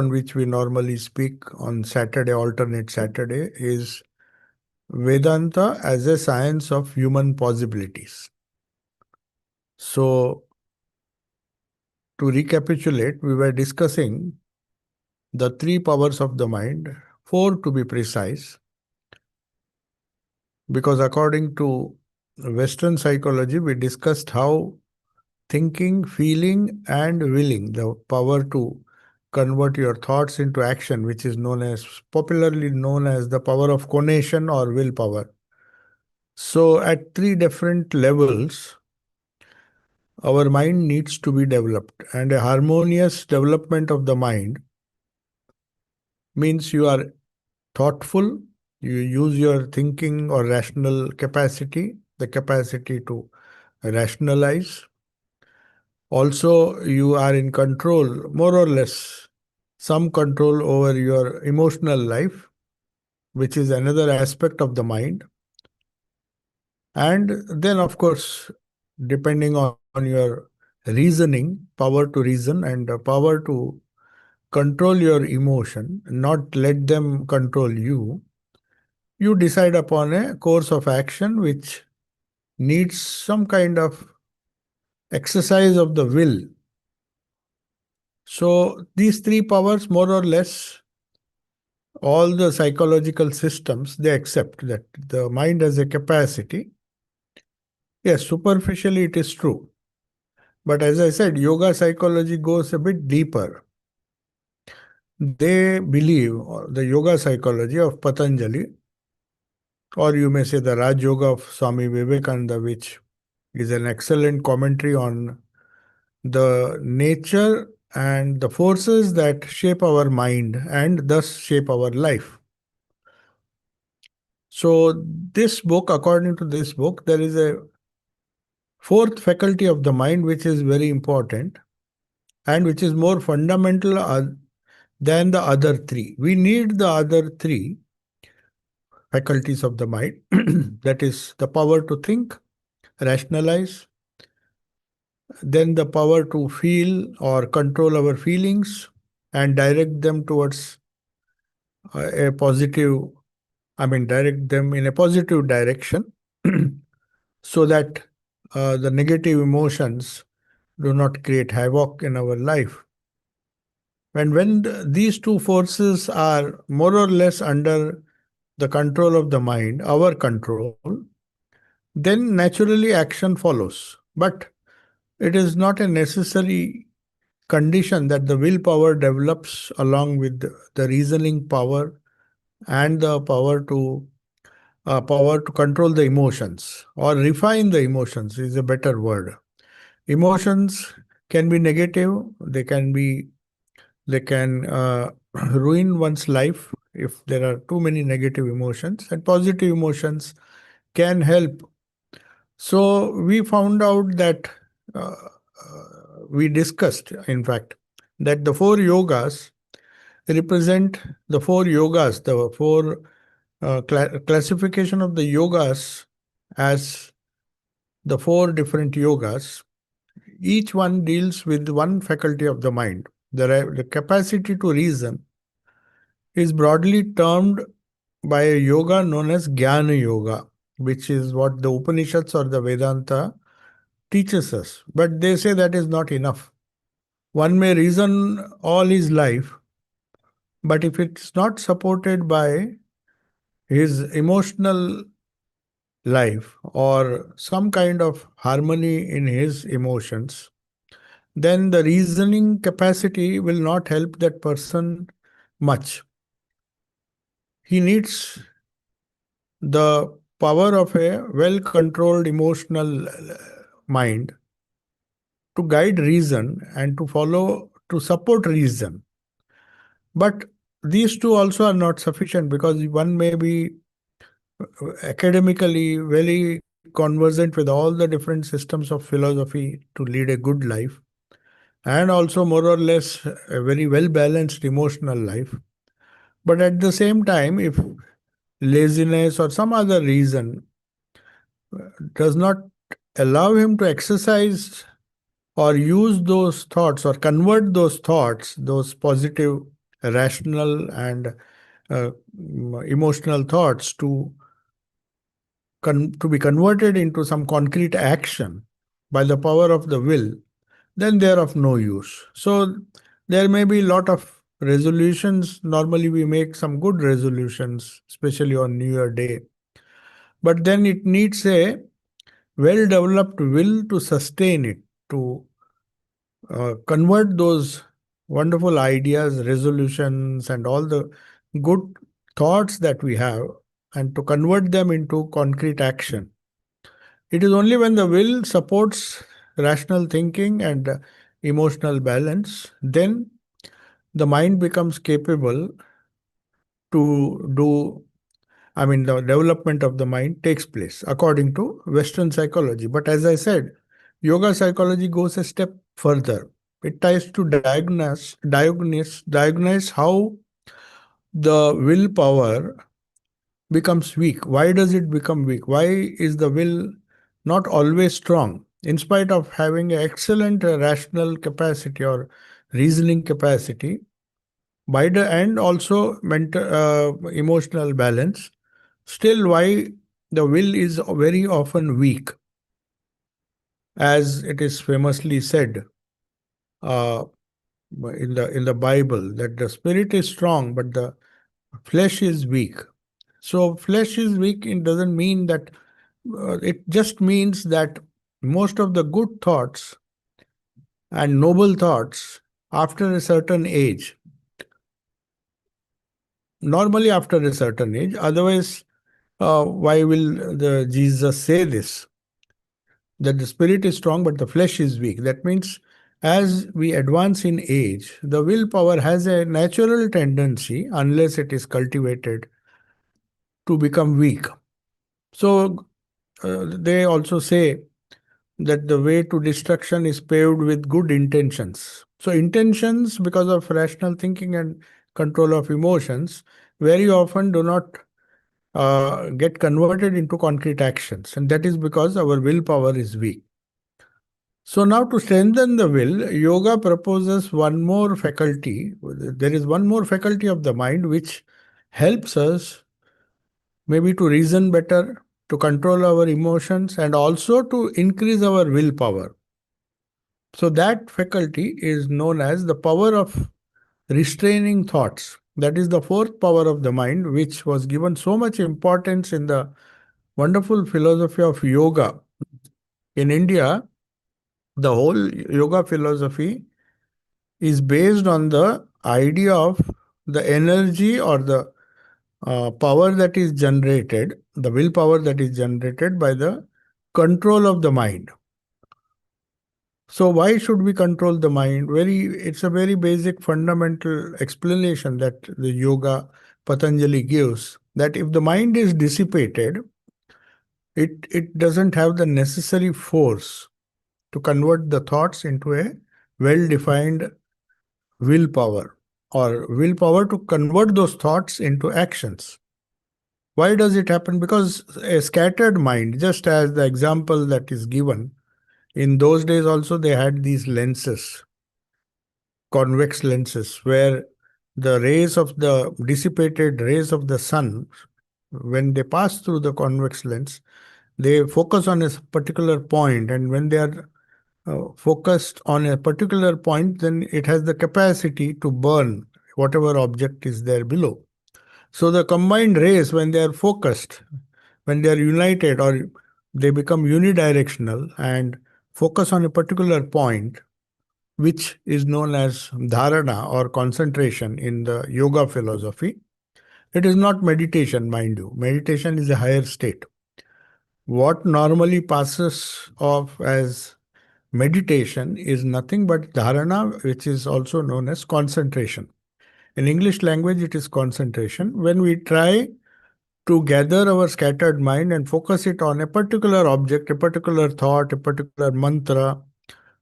on which we normally speak on Saturday, alternate Saturday, is Vedanta as a science of human possibilities. So, to recapitulate, we were discussing the three powers of the mind, four to be precise, because according to Western psychology, we discussed how thinking, feeling, and willing, the power to convert your thoughts into action, which is popularly known as the power of conation or willpower. So, at three different levels, our mind needs to be developed, and a harmonious development of the mind means you are thoughtful, you use your thinking or rational capacity, the capacity to rationalize. Also, you are in control, more or less, some control over your emotional life, which is another aspect of the mind. And then, of course, depending on your reasoning, power to reason and power to control your emotion, not let them control you, you decide upon a course of action which needs some kind of exercise of the will. So, these three powers, more or less, all the psychological systems, they accept that the mind has a capacity. Yes, superficially it is true. But as I said, yoga psychology goes a bit deeper. They believe, the yoga psychology of Patanjali, or you may say the Raj Yoga of Swami Vivekananda, which is an excellent commentary on the nature and the forces that shape our mind and thus shape our life. So, this book, according to this book, there is a fourth faculty of the mind which is very important and which is more fundamental than the other three. We need the other three faculties of the mind that is, the power to think, rationalize, then the power to feel or control our feelings and direct them towards a positive, direct them in a positive direction so that the negative emotions do not create havoc in our life. And when these two forces are more or less under the control of the mind, our control, then naturally action follows. But it is not a necessary condition that the willpower develops along with the reasoning power and the power to control the emotions or refine the emotions is a better word. Emotions can be negative, they can ruin one's life if there are too many negative emotions, and positive emotions can help. So we found out that uh, we discussed, in fact, that the four yogas represent the four yogas, the four classification of the yogas as the four different yogas. Each one deals with one faculty of the mind. The capacity to reason is broadly termed by a yoga known as Jnana Yoga, which is what the Upanishads or the Vedanta teaches us. But they say that is not enough. One may reason all his life, but if it's not supported by his emotional life or some kind of harmony in his emotions, then the reasoning capacity will not help that person much. He needs the power of a well controlled emotional mind to guide reason and to follow, to support reason. But these two also are not sufficient because one may be academically very conversant with all the different systems of philosophy to lead a good life, and also more or less a very well balanced emotional life. But at the same time, if laziness or some other reason does not allow him to exercise or use those thoughts or convert those thoughts, those positive rational and emotional thoughts to be converted into some concrete action by the power of the will, then they are of no use. So there may be a lot of resolutions. Normally, we make some good resolutions, especially on New Year Day. But then it needs a well developed will to sustain it, to convert those wonderful ideas, resolutions, and all the good thoughts that we have, and to convert them into concrete action. It is only when the will supports rational thinking and emotional balance, then the mind becomes capable to do, I mean, the development of the mind takes place according to Western psychology. But as I said, yoga psychology goes a step further. It tries to diagnose how the willpower becomes weak. Why does it become weak? Why is the will not always strong? In spite of having an excellent rational capacity or reasoning capacity, by the end also mental, emotional balance, still why the will is very often weak, as it is famously said uh, in the Bible that the spirit is strong, but the flesh is weak. So flesh is weak. It doesn't mean that. It just means that most of the good thoughts and noble thoughts after a certain age, normally after a certain age, otherwise, why will the Jesus say this? That the spirit is strong but the flesh is weak. That means as we advance in age, the willpower has a natural tendency, unless it is cultivated, to become weak. So they also say that the way to destruction is paved with good intentions. So, intentions, because of rational thinking and control of emotions, very often do not get converted into concrete actions. And that is because our willpower is weak. So, now to strengthen the will, yoga proposes one more faculty. There is one more faculty of the mind which helps us maybe to reason better, to control our emotions, and also to increase our willpower. So that faculty is known as the power of restraining thoughts. That is the fourth power of the mind, which was given so much importance in the wonderful philosophy of yoga. In India, the whole yoga philosophy is based on the idea of the energy or the power that is generated, the willpower that is generated by the control of the mind. So why should we control the mind? It's a very basic fundamental explanation that the yoga Patanjali gives, that if the mind is dissipated, it doesn't have the necessary force to convert the thoughts into a well-defined willpower, or willpower to convert those thoughts into actions. Why does it happen? Because a scattered mind, just as the example that is given, in those days also they had these lenses, convex lenses, where the rays of the dissipated rays of the sun, when they pass through the convex lens, they focus on a particular point, and when they are focused on a particular point, then it has the capacity to burn whatever object is there below. So the combined rays, when they are focused, when they are united, or they become unidirectional and focus on a particular point, which is known as dharana or concentration in the yoga philosophy. It is not meditation, mind you. Meditation is a higher state. What normally passes off as meditation is nothing but dharana, which is also known as concentration. In English language, it is concentration. When we try to gather our scattered mind and focus it on a particular object, a particular thought, a particular mantra,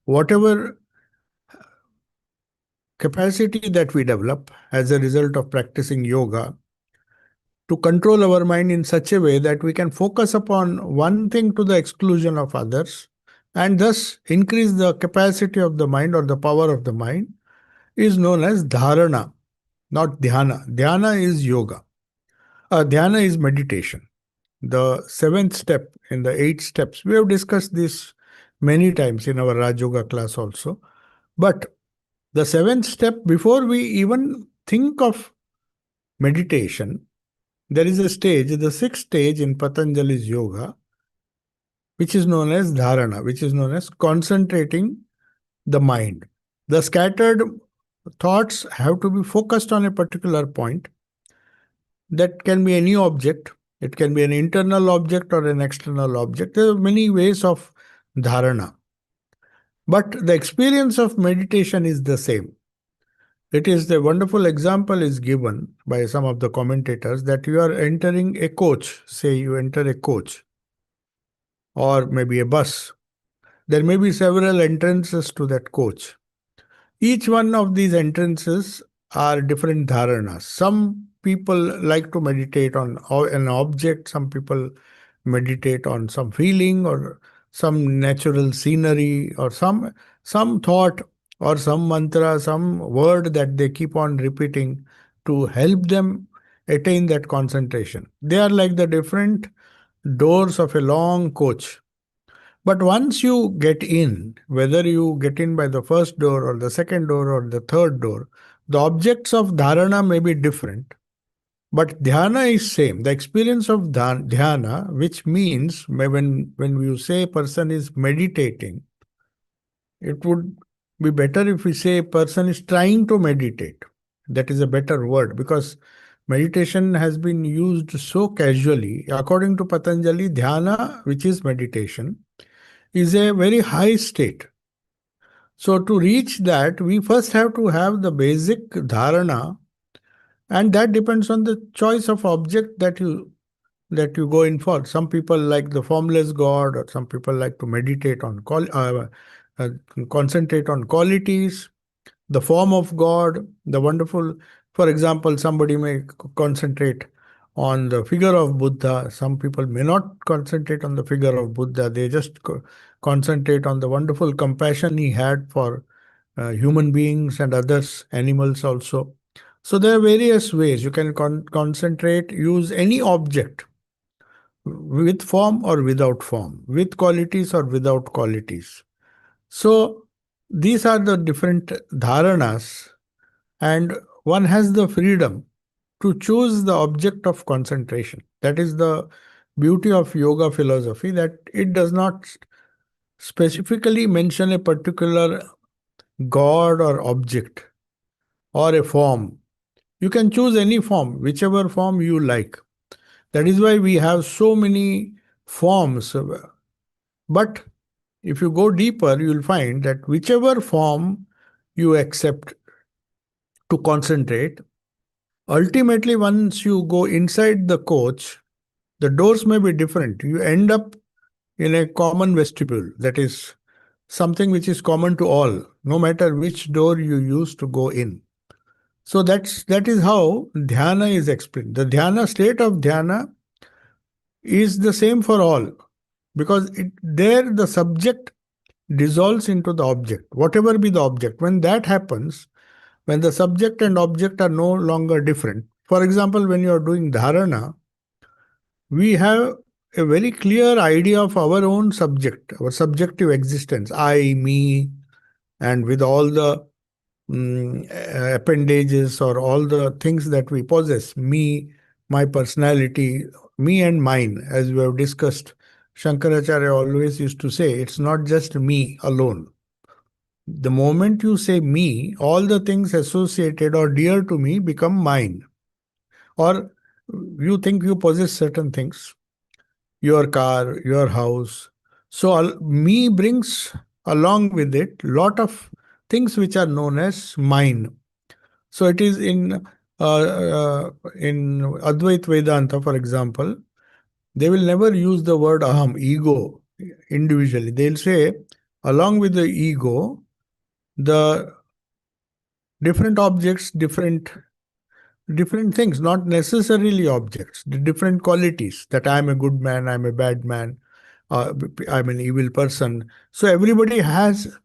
whatever capacity that we develop as a result of practicing yoga, to control our mind in such a way that we can focus upon one thing to the exclusion of others, and thus increase the capacity of the mind or the power of the mind, is known as dharana. not dhyana. Dhyana is yoga. Dhyana is meditation. The seventh step in the eight steps. We have discussed this many times in our Raj Yoga class also. But the seventh step, before we even think of meditation, there is a stage, the sixth stage in Patanjali's yoga, which is known as dharana, which is known as concentrating the mind. The scattered thoughts have to be focused on a particular point. That can be any object. It can be an internal object or an external object. There are many ways of dharana. But the experience of meditation is the same. It is the wonderful example is given by some of the commentators that you are entering a coach. Say you enter a coach or maybe a bus. There may be several entrances to that coach. Each one of these entrances are different dharanas. Some people like to meditate on an object, some people meditate on some feeling or some natural scenery or some thought or some mantra, some word that they keep on repeating to help them attain that concentration. They are like the different doors of a long coach. But once you get in, whether you get in by the first door or the second door or the third door, the objects of dharana may be different, but dhyana is same. The experience of dhyana, which means when you say a person is meditating, it would be better if we say a person is trying to meditate. That is a better word because meditation has been used so casually. According to Patanjali, dhyana, which is meditation, is a very high state. So to reach that, we first have to have the basic dharana, and that depends on the choice of object that you go in for. Some people like the formless God, or some people like to meditate on uh, concentrate on qualities, the form of God, the wonderful. For example, somebody may concentrate on the figure of Buddha. Some people may not concentrate on the figure of Buddha. They just concentrate on the wonderful compassion he had for human beings and others, animals also. So there are various ways you can concentrate, use any object with form or without form, with qualities or without qualities. So these are the different dharanas, and one has the freedom to choose the object of concentration. That is the beauty of yoga philosophy, that it does not specifically mention a particular god or object or a form. You can choose any form, whichever form you like. That is why we have so many forms. But if you go deeper, you will find that whichever form you accept to concentrate, ultimately, once you go inside the coach, the doors may be different. You end up in a common vestibule, that is something which is common to all, no matter which door you use to go in. So that is how dhyana is explained. The dhyana state of dhyana is the same for all because there the subject dissolves into the object, whatever be the object. When that happens, when the subject and object are no longer different. For example, when you are doing dharana, we have a very clear idea of our own subject, our subjective existence, I, me, and with all the appendages or all the things that we possess, me, my personality, me and mine, as we have discussed. Shankaracharya always used to say, it's not just me alone. The moment you say me, all the things associated or dear to me become mine. Or you think you possess certain things, your car, your house. So me brings along with it lot of things which are known as mine. So it is in Advait Vedanta, for example, they will never use the word aham, ego, individually. They'll say, along with the ego, the different objects, different things, not necessarily objects, the different qualities, that I am a good man, I'm a bad man, I'm an evil person. So everybody has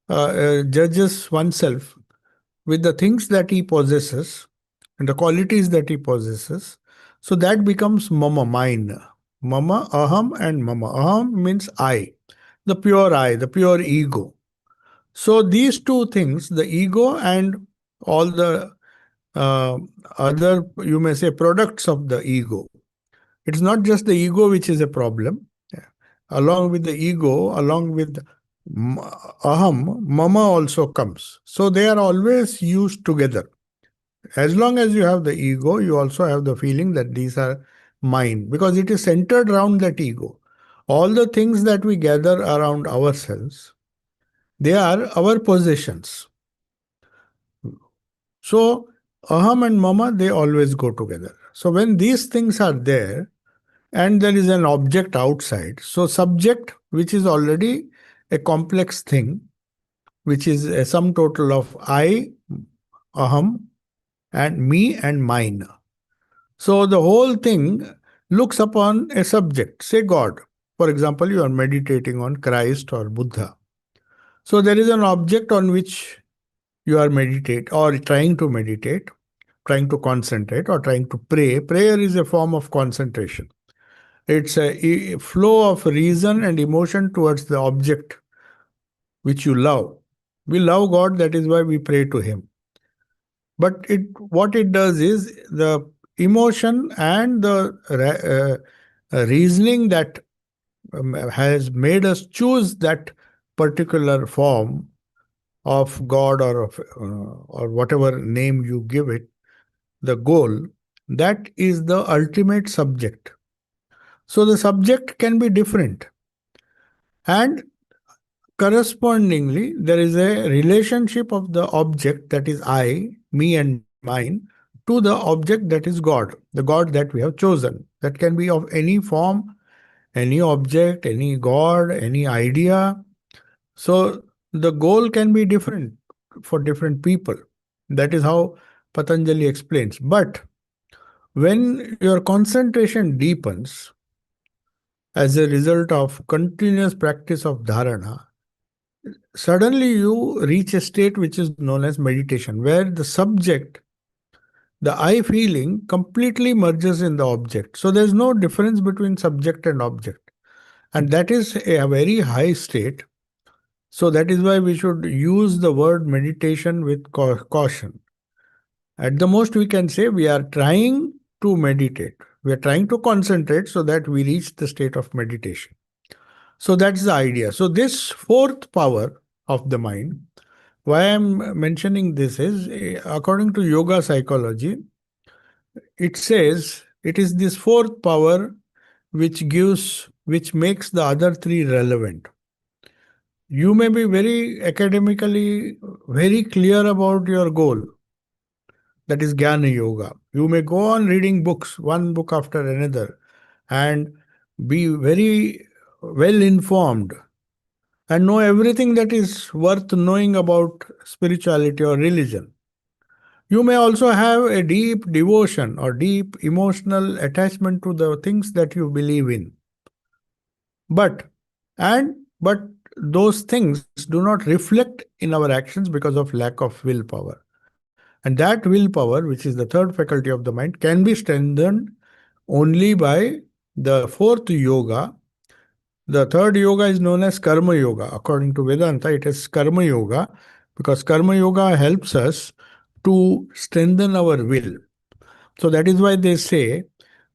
judges oneself with the things that he possesses and the qualities that he possesses. So that becomes mama, mine. Mama, aham, and mama. Aham means I, the pure ego. So these two things, the ego and all the uh, other, you may say, products of the ego. It's not just the ego which is a problem. Along with the ego, along with m- aham, mama also comes. So they are always used together. As long as you have the ego, you also have the feeling that these are mine because it is centered around that ego. All the things that we gather around ourselves, they are our possessions. So, aham and mama, they always go together. So, when these things are there and there is an object outside, so subject, which is already a complex thing, which is a sum total of I, aham, and me and mine. So, the whole thing looks upon a subject, say God. For example, you are meditating on Christ or Buddha. So, there is an object on which you are meditate or trying to meditate, trying to concentrate or trying to pray. Prayer is a form of concentration. It's a flow of reason and emotion towards the object which you love. We love God, that is why we pray to Him. But what it does is the emotion and the reasoning that has made us choose that particular form of God or whatever name you give it, the goal, that is the ultimate subject. So the subject can be different. And correspondingly, there is a relationship of the object that is I, me, and mine to the object that is God, the God that we have chosen. That can be of any form, any object, any God, any idea. So the goal can be different for different people. That is how Patanjali explains. But when your concentration deepens as a result of continuous practice of dharana, suddenly you reach a state which is known as meditation, where the subject, the I feeling, completely merges in the object. So there's no difference between subject and object. And that is a very high state. So that is why we should use the word meditation with caution. At the most, we can say we are trying to meditate. We are trying to concentrate so that we reach the state of meditation. So that's the idea. So, this fourth power of the mind, why I'm mentioning this is according to yoga psychology, it says it is this fourth power which makes the other three relevant. You may be very academically very clear about your goal, that is Jnana Yoga. You may go on reading books, one book after another, and be very well informed and know everything that is worth knowing about spirituality or religion. You may also have a deep devotion or deep emotional attachment to the things that you believe in. But but those things do not reflect in our actions because of lack of willpower. And that willpower, which is the third faculty of the mind, can be strengthened only by the fourth yoga. The third yoga is known as karma yoga. According to Vedanta, it is karma yoga because karma yoga helps us to strengthen our will. So that is why they say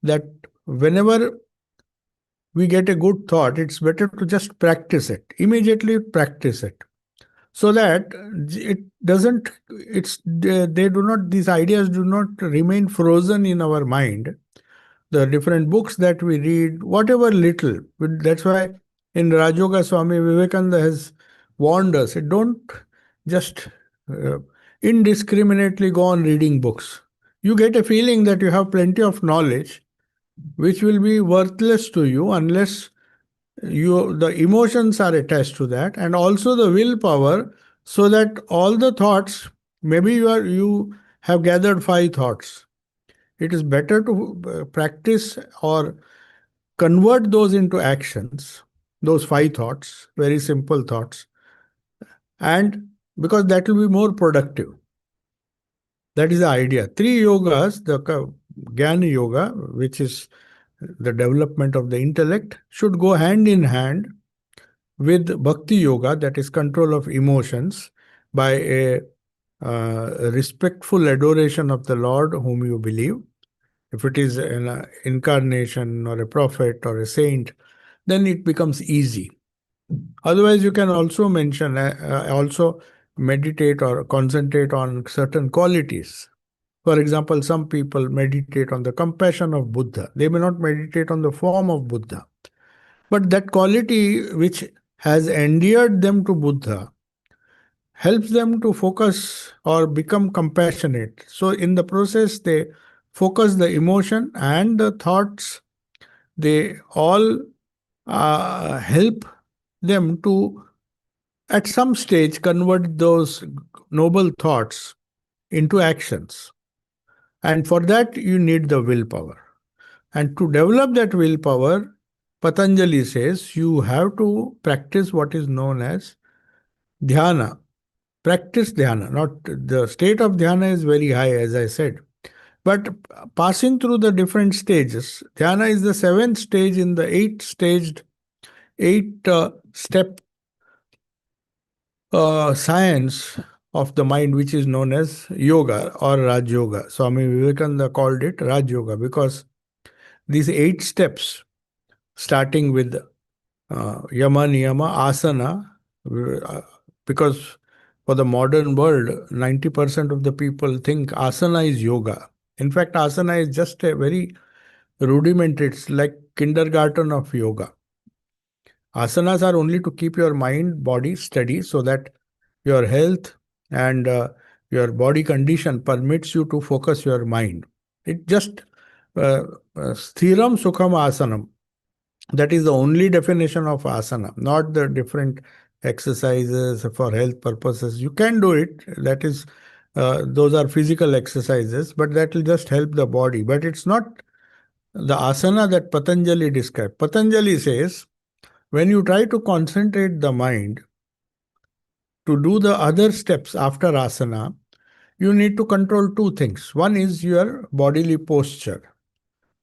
that whenever we get a good thought, it's better to just practice it, immediately practice it, so that it doesn't, they do not, these ideas do not remain frozen in our mind. The different books that we read, whatever little, that's why in Rajoga Swami Vivekananda has warned us, don't just uh, indiscriminately go on reading books. You get a feeling that you have plenty of knowledge which will be worthless to you unless the emotions are attached to that, and also the willpower, so that all the thoughts, maybe you have gathered five thoughts, it is better to practice or convert those into actions, those five thoughts, very simple thoughts, and because that will be more productive. That is the idea. Three yogas, the Jnana Yoga, which is the development of the intellect, should go hand in hand with Bhakti Yoga, that is control of emotions by a respectful adoration of the Lord whom you believe. If it is an incarnation or a prophet or a saint, then it becomes easy. Otherwise, you can also mention, also meditate or concentrate on certain qualities. For example, some people meditate on the compassion of Buddha. They may not meditate on the form of Buddha, but that quality which has endeared them to Buddha helps them to focus or become compassionate. So, in the process, they focus the emotion and the thoughts, they all help them to, at some stage, convert those noble thoughts into actions. And for that, you need the willpower. And to develop that willpower, Patanjali says you have to practice what is known as dhyana. Practice dhyana. Not the state of dhyana is very high, as I said. But passing through the different stages, dhyana is the seventh stage in the eight step science of the mind, which is known as yoga or Raj Yoga. Swami Vivekananda called it Raj Yoga because these 8 steps, starting with yama, niyama, asana, uh, because for the modern world, 90% of the people think asana is yoga. In fact, asana is just a very rudiment, it's like kindergarten of yoga. Asanas are only to keep your mind, body steady so that your health and your body condition permits you to focus your mind. It just sthiram sukham asanam. That is the only definition of asana, not the different exercises for health purposes. You can do it. That is, those are physical exercises, but that will just help the body. But it's not the asana that Patanjali described. Patanjali says, when you try to concentrate the mind to do the other steps after asana, you need to control two things. One is your bodily posture.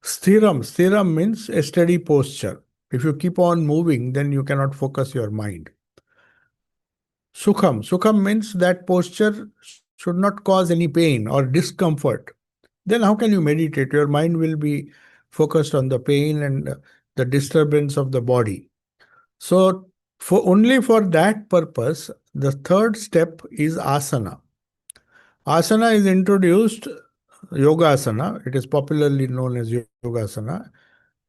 Sthiram means a steady posture. If you keep on moving, then you cannot focus your mind. Sukham means that posture should not cause any pain or discomfort. Then how can you meditate? Your mind will be focused on the pain and the disturbance of the body. So, only for that purpose, the third step is asana. Asana is introduced, yogasana. It is popularly known as yogasana.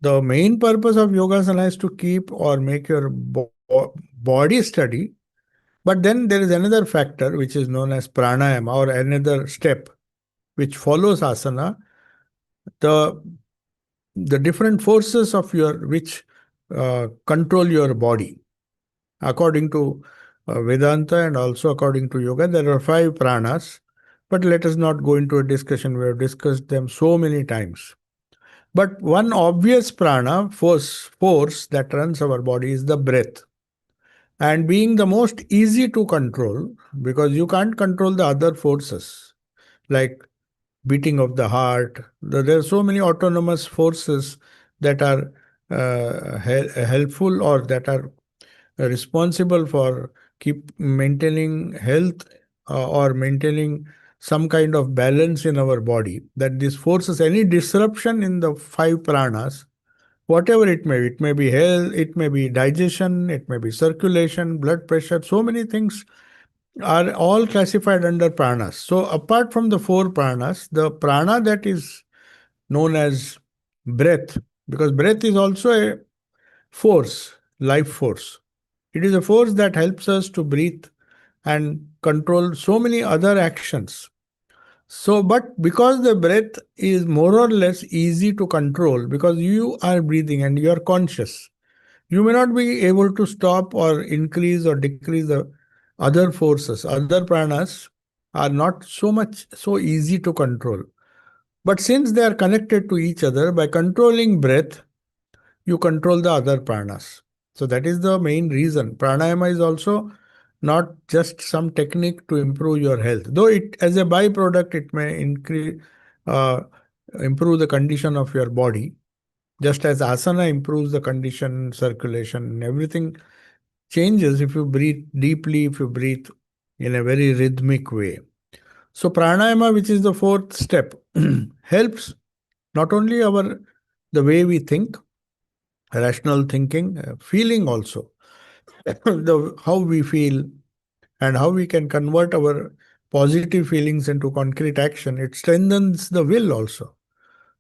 The main purpose of yogasana is to keep or make your body steady. But then there is another factor which is known as pranayama, or another step which follows asana. The the different forces of your which control your body. According to Vedanta and also according to yoga, there are 5 pranas. But let us not go into a discussion. We have discussed them so many times. But one obvious prana, force that runs our body, is the breath. And being the most easy to control, because you can't control the other forces like beating of the heart. There are so many autonomous forces that are helpful or that are responsible for keep maintaining health or maintaining some kind of balance in our body. That these forces, any disruption in the 5 pranas, whatever it may be health, it may be digestion, it may be circulation, blood pressure, so many things are all classified under pranas. So apart from the 4 pranas, the prana that is known as breath, because breath is also a force, life force. It is a force that helps us to breathe and control so many other actions. So, but because the breath is more or less easy to control, because you are breathing and you are conscious, you may not be able to stop or increase or decrease the other forces. Other pranas are not so easy to control. But since they are connected to each other, by controlling breath, you control the other pranas. So that is the main reason. Pranayama is also not just some technique to improve your health. Though it, as a byproduct, it may uh, improve the condition of your body, just as asana improves the condition, circulation, everything changes if you breathe deeply, if you breathe in a very rhythmic way. So pranayama, which is the fourth step, helps not only our the way we think, rational thinking, feeling also, the how we feel and how we can convert our positive feelings into concrete action. It strengthens the will also.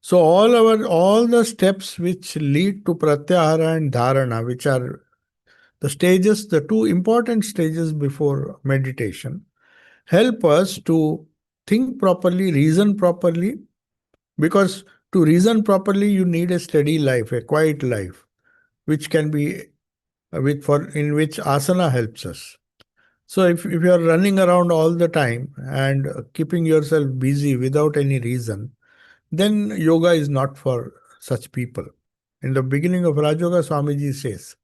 So all the steps which lead to pratyahara and dharana, which are the stages, the two important stages before meditation, help us to think properly, reason properly, because to reason properly, you need a steady life, a quiet life, which can be in which asana helps us. So if you are running around all the time and keeping yourself busy without any reason, then yoga is not for such people. In the beginning of Raj Yoga, Swamiji says,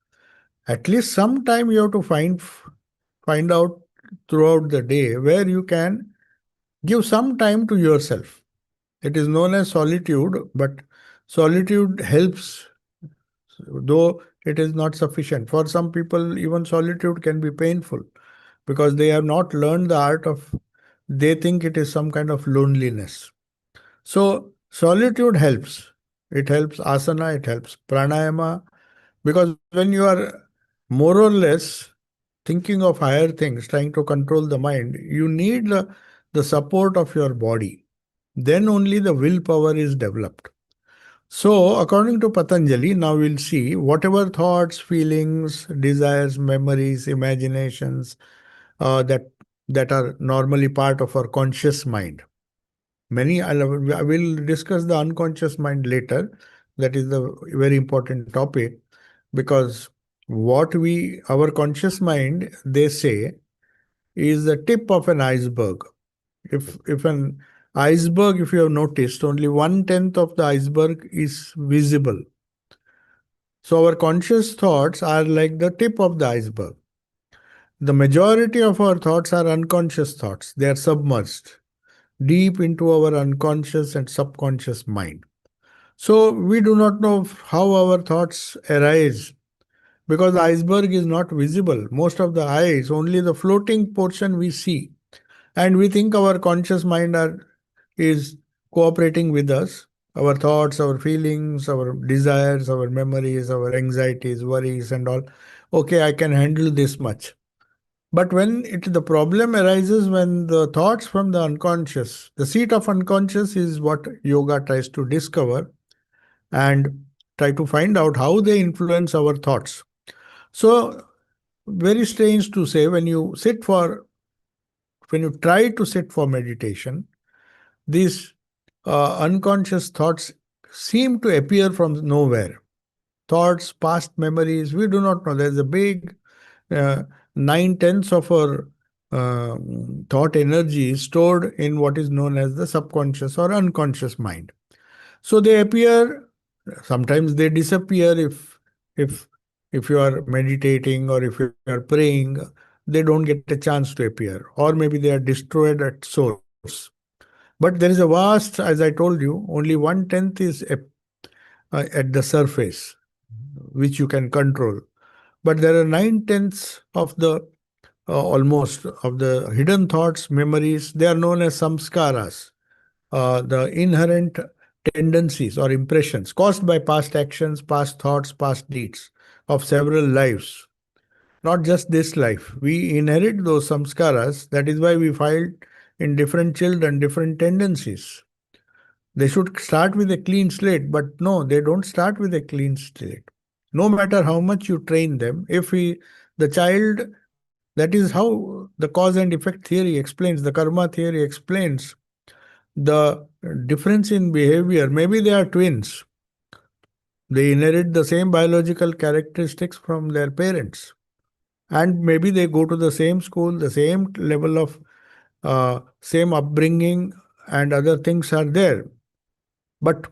at least some time you have to find out throughout the day where you can give some time to yourself. It is known as solitude, but solitude helps, though it is not sufficient. For some people, even solitude can be painful because they have not learned the art of, they think it is some kind of loneliness. So, solitude helps. It helps asana, it helps pranayama, because when you are more or less thinking of higher things, trying to control the mind, you need the support of your body. Then only the willpower is developed. So, according to Patanjali, now we'll see whatever thoughts, feelings, desires, memories, imaginations that are normally part of our conscious mind. I will discuss the unconscious mind later. That is the very important topic because our conscious mind, they say, is the tip of an iceberg. If an iceberg, if you have noticed, only 1/10 of the iceberg is visible. So our conscious thoughts are like the tip of the iceberg. The majority of our thoughts are unconscious thoughts. They are submerged deep into our unconscious and subconscious mind. So we do not know how our thoughts arise because the iceberg is not visible. Most of the ice, only the floating portion we see. And we think our conscious mind is cooperating with us. Our thoughts, our feelings, our desires, our memories, our anxieties, worries, and all. Okay, I can handle this much. But the problem arises when the thoughts from the unconscious, the seat of unconscious is what yoga tries to discover and try to find out how they influence our thoughts. So, very strange to say, when you try to sit for meditation, these unconscious thoughts seem to appear from nowhere. Thoughts, past memories, we do not know. There's a big 9/10 of our uh, thought energy is stored in what is known as the subconscious or unconscious mind. So they appear, sometimes they disappear if if you are meditating or if you are praying, they don't get a chance to appear, or maybe they are destroyed at source. But there is a vast, as I told you, only 1/10 is at the surface, which you can control. But there are 9/10 of the almost of the hidden thoughts, memories. They are known as samskaras, the inherent tendencies or impressions caused by past actions, past thoughts, past deeds of several lives. Not just this life. We inherit those samskaras. That is why we find in different children different tendencies. They should start with a clean slate, but no, they don't start with a clean slate. No matter how much you train them, the child, that is how the cause and effect theory explains, the karma theory explains the difference in behavior. Maybe they are twins. They inherit the same biological characteristics from their parents. And maybe they go to the same school, the same level of same upbringing, and other things are there. But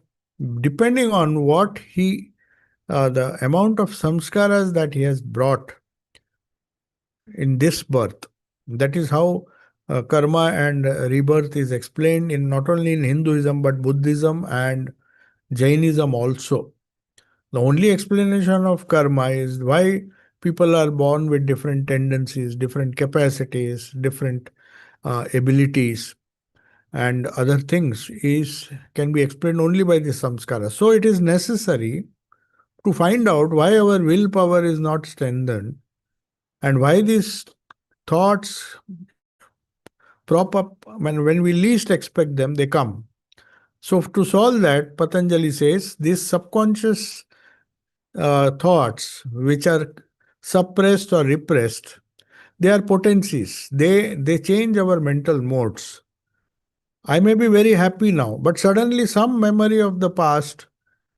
depending on the amount of samskaras that he has brought, in this birth. That is how karma and rebirth is explained in not only in Hinduism but Buddhism and Jainism also. The only explanation of karma is why people are born with different tendencies, different capacities, different abilities, and other things is can be explained only by the samskara. So it is necessary to find out why our willpower is not strengthened and why these thoughts prop up when we least expect them, they come. So to solve that, Patanjali says these subconscious thoughts which are suppressed or repressed, they are potencies. They change our mental modes. I may be very happy now, but suddenly some memory of the past,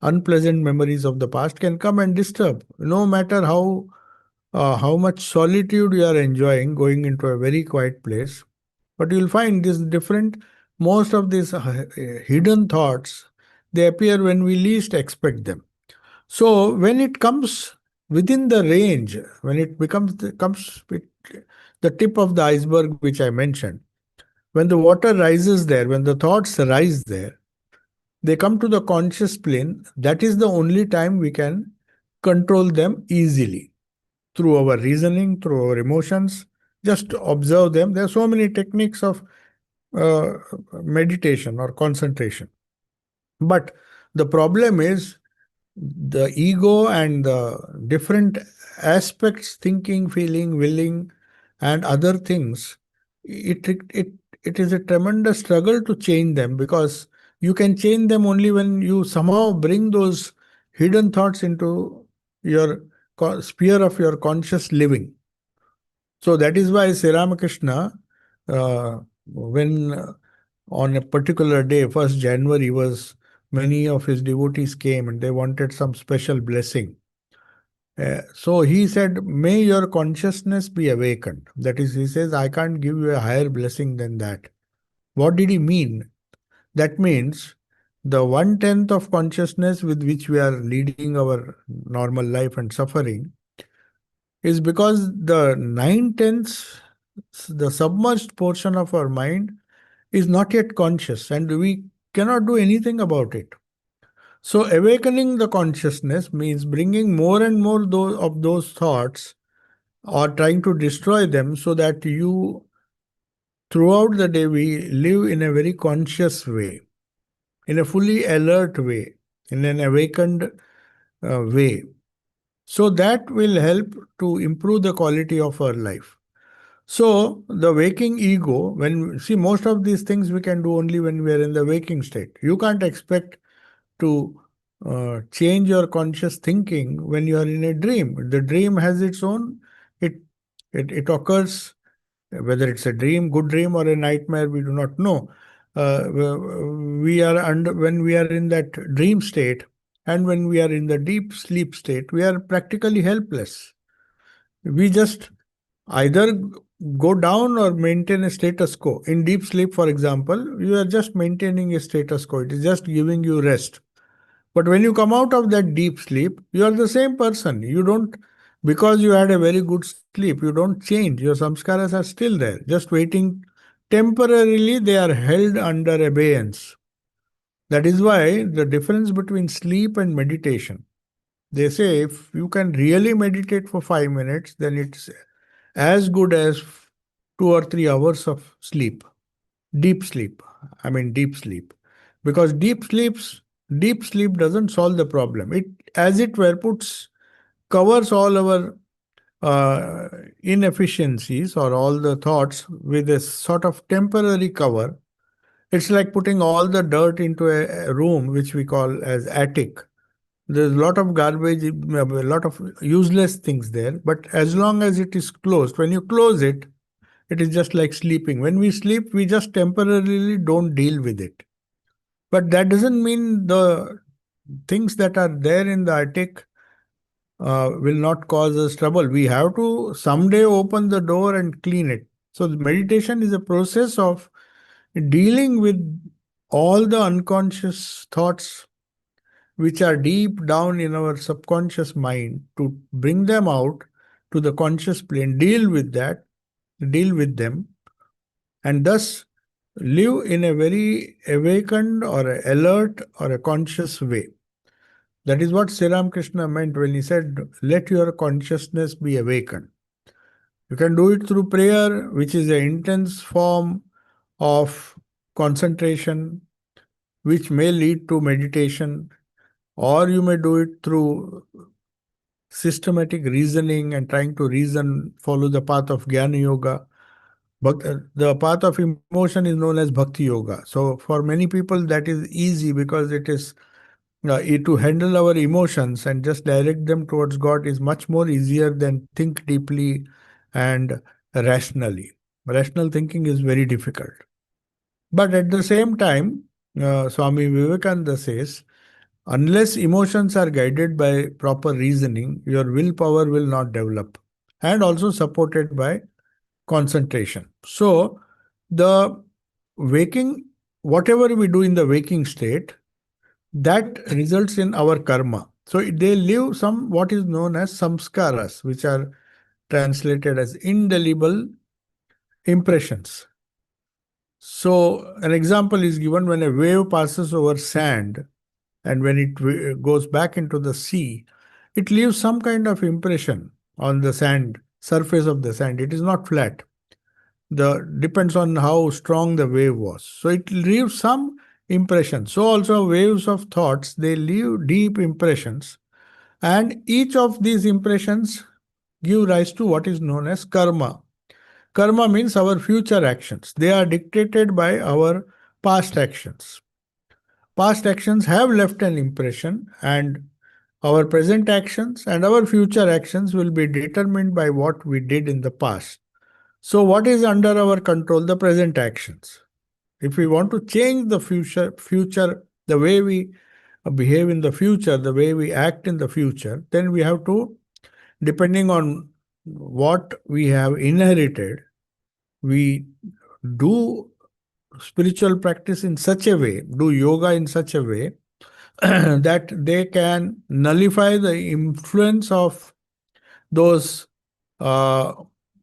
unpleasant memories of the past, can come and disturb. No matter how much solitude you are enjoying, going into a very quiet place, but you'll find this different. Most of these hidden thoughts, they appear when we least expect them. So when it comes within the range, when it comes with the tip of the iceberg, which I mentioned, when the water rises there, when the thoughts rise there, they come to the conscious plane. That is the only time we can control them easily through our reasoning, through our emotions. Just observe them. There are so many techniques of uh, meditation or concentration. But the problem is the ego and the different aspects, thinking, feeling, willing, and other things. It is a tremendous struggle to change them, because you can change them only when you somehow bring those hidden thoughts into your sphere of your conscious living. So that is why Sri Ramakrishna, when on a particular day, 1st January, was many of his devotees came and they wanted some special blessing. So he said, may your consciousness be awakened. That is, he says, I can't give you a higher blessing than that. What did he mean? That means the 1/10 of consciousness with which we are leading our normal life and suffering is because the 9/10, the submerged portion of our mind, is not yet conscious and we cannot do anything about it. So, awakening the consciousness means bringing more and more of those thoughts or trying to destroy them, so that you, throughout the day, we live in a very conscious way, in a fully alert way, in an awakened way. So, that will help to improve the quality of our life. So, the waking ego, see, most of these things we can do only when we are in the waking state. You can't expect to change your conscious thinking when you are in a dream. The dream has its own, it, it occurs, whether it's a dream, good dream, or a nightmare, we do not know. We are under, when we are in that dream state and when we are in the deep sleep state, we are practically helpless. We just either go down or maintain a status quo. In deep sleep, for example, you are just maintaining a status quo. It is just giving you rest. But when you come out of that deep sleep, you are the same person. You don't, because you had a very good sleep, you don't change. Your samskaras are still there, just waiting. Temporarily, they are held under abeyance. That is why the difference between sleep and meditation. They say if you can really meditate for 5 minutes, then it's as good as 2 or 3 hours of sleep, deep sleep. I mean, deep sleep. Because deep sleep doesn't solve the problem. It, as it were, covers all our uh, inefficiencies or all the thoughts with a sort of temporary cover. It's like putting all the dirt into a room which we call as attic. There's a lot of garbage, a lot of useless things there. But as long as it is closed, when you close it, it is just like sleeping. When we sleep, we just temporarily don't deal with it. But that doesn't mean the things that are there in the attic will not cause us trouble. We have to someday open the door and clean it. So, the meditation is a process of dealing with all the unconscious thoughts which are deep down in our subconscious mind, to bring them out to the conscious plane, deal with them, and thus live in a very awakened or a alert or a conscious way. That is what Sri Ramakrishna meant when he said, let your consciousness be awakened. You can do it through prayer, which is an intense form of concentration, which may lead to meditation, or you may do it through systematic reasoning and trying to reason, follow the path of Jnana Yoga. But the path of emotion is known as Bhakti Yoga. So for many people, that is easy because it is to handle our emotions and just direct them towards God is much more easier than think deeply and rationally. Rational thinking is very difficult. But at the same time, Swami Vivekananda says, unless emotions are guided by proper reasoning, your willpower will not develop, and also supported by concentration. So, the waking, whatever we do in the waking state, that results in our karma. So, they leave some what is known as samskaras, which are translated as indelible impressions. So, an example is given when a wave passes over sand and when it goes back into the sea, it leaves some kind of impression on the sand, surface of the sand. It is not flat. The depends on how strong the wave was. So it leaves some impression. So also waves of thoughts, they leave deep impressions. And each of these impressions give rise to what is known as karma. Karma means our future actions. They are dictated by our past actions. Past actions have left an impression, and our present actions and our future actions will be determined by what we did in the past. So, what is under our control? The present actions. If we want to change the future, the way we behave in the future, the way we act in the future, then we have to, depending on what we have inherited, we do spiritual practice in such a way, do yoga in such a way that they can nullify the influence of those uh,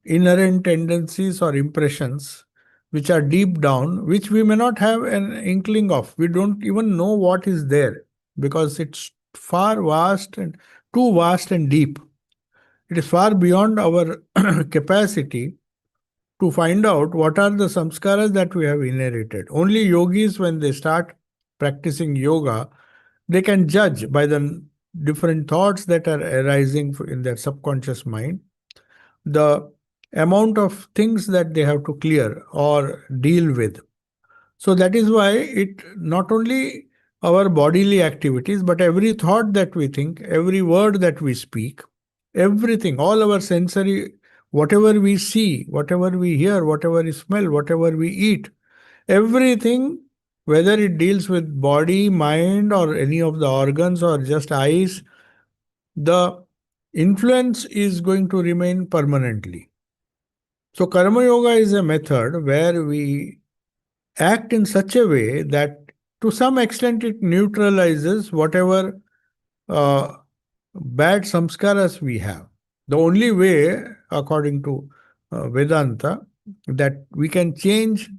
inherent tendencies or impressions which are deep down, which we may not have an inkling of. We don't even know what is there because it's far vast and too vast and deep. It is far beyond our capacity to find out what are the samskaras that we have inherited. Only yogis, when they start practicing yoga, they can judge by the different thoughts that are arising in their subconscious mind, the amount of things that they have to clear or deal with. So that is why it not only our bodily activities, but every thought that we think, every word that we speak, everything, all our sensory, whatever we see, whatever we hear, whatever we smell, whatever we eat, everything, whether it deals with body, mind, or any of the organs or just eyes, the influence is going to remain permanently. So, Karma Yoga is a method where we act in such a way that to some extent it neutralizes whatever uh, bad samskaras we have. The only way, according to Vedanta, that we can change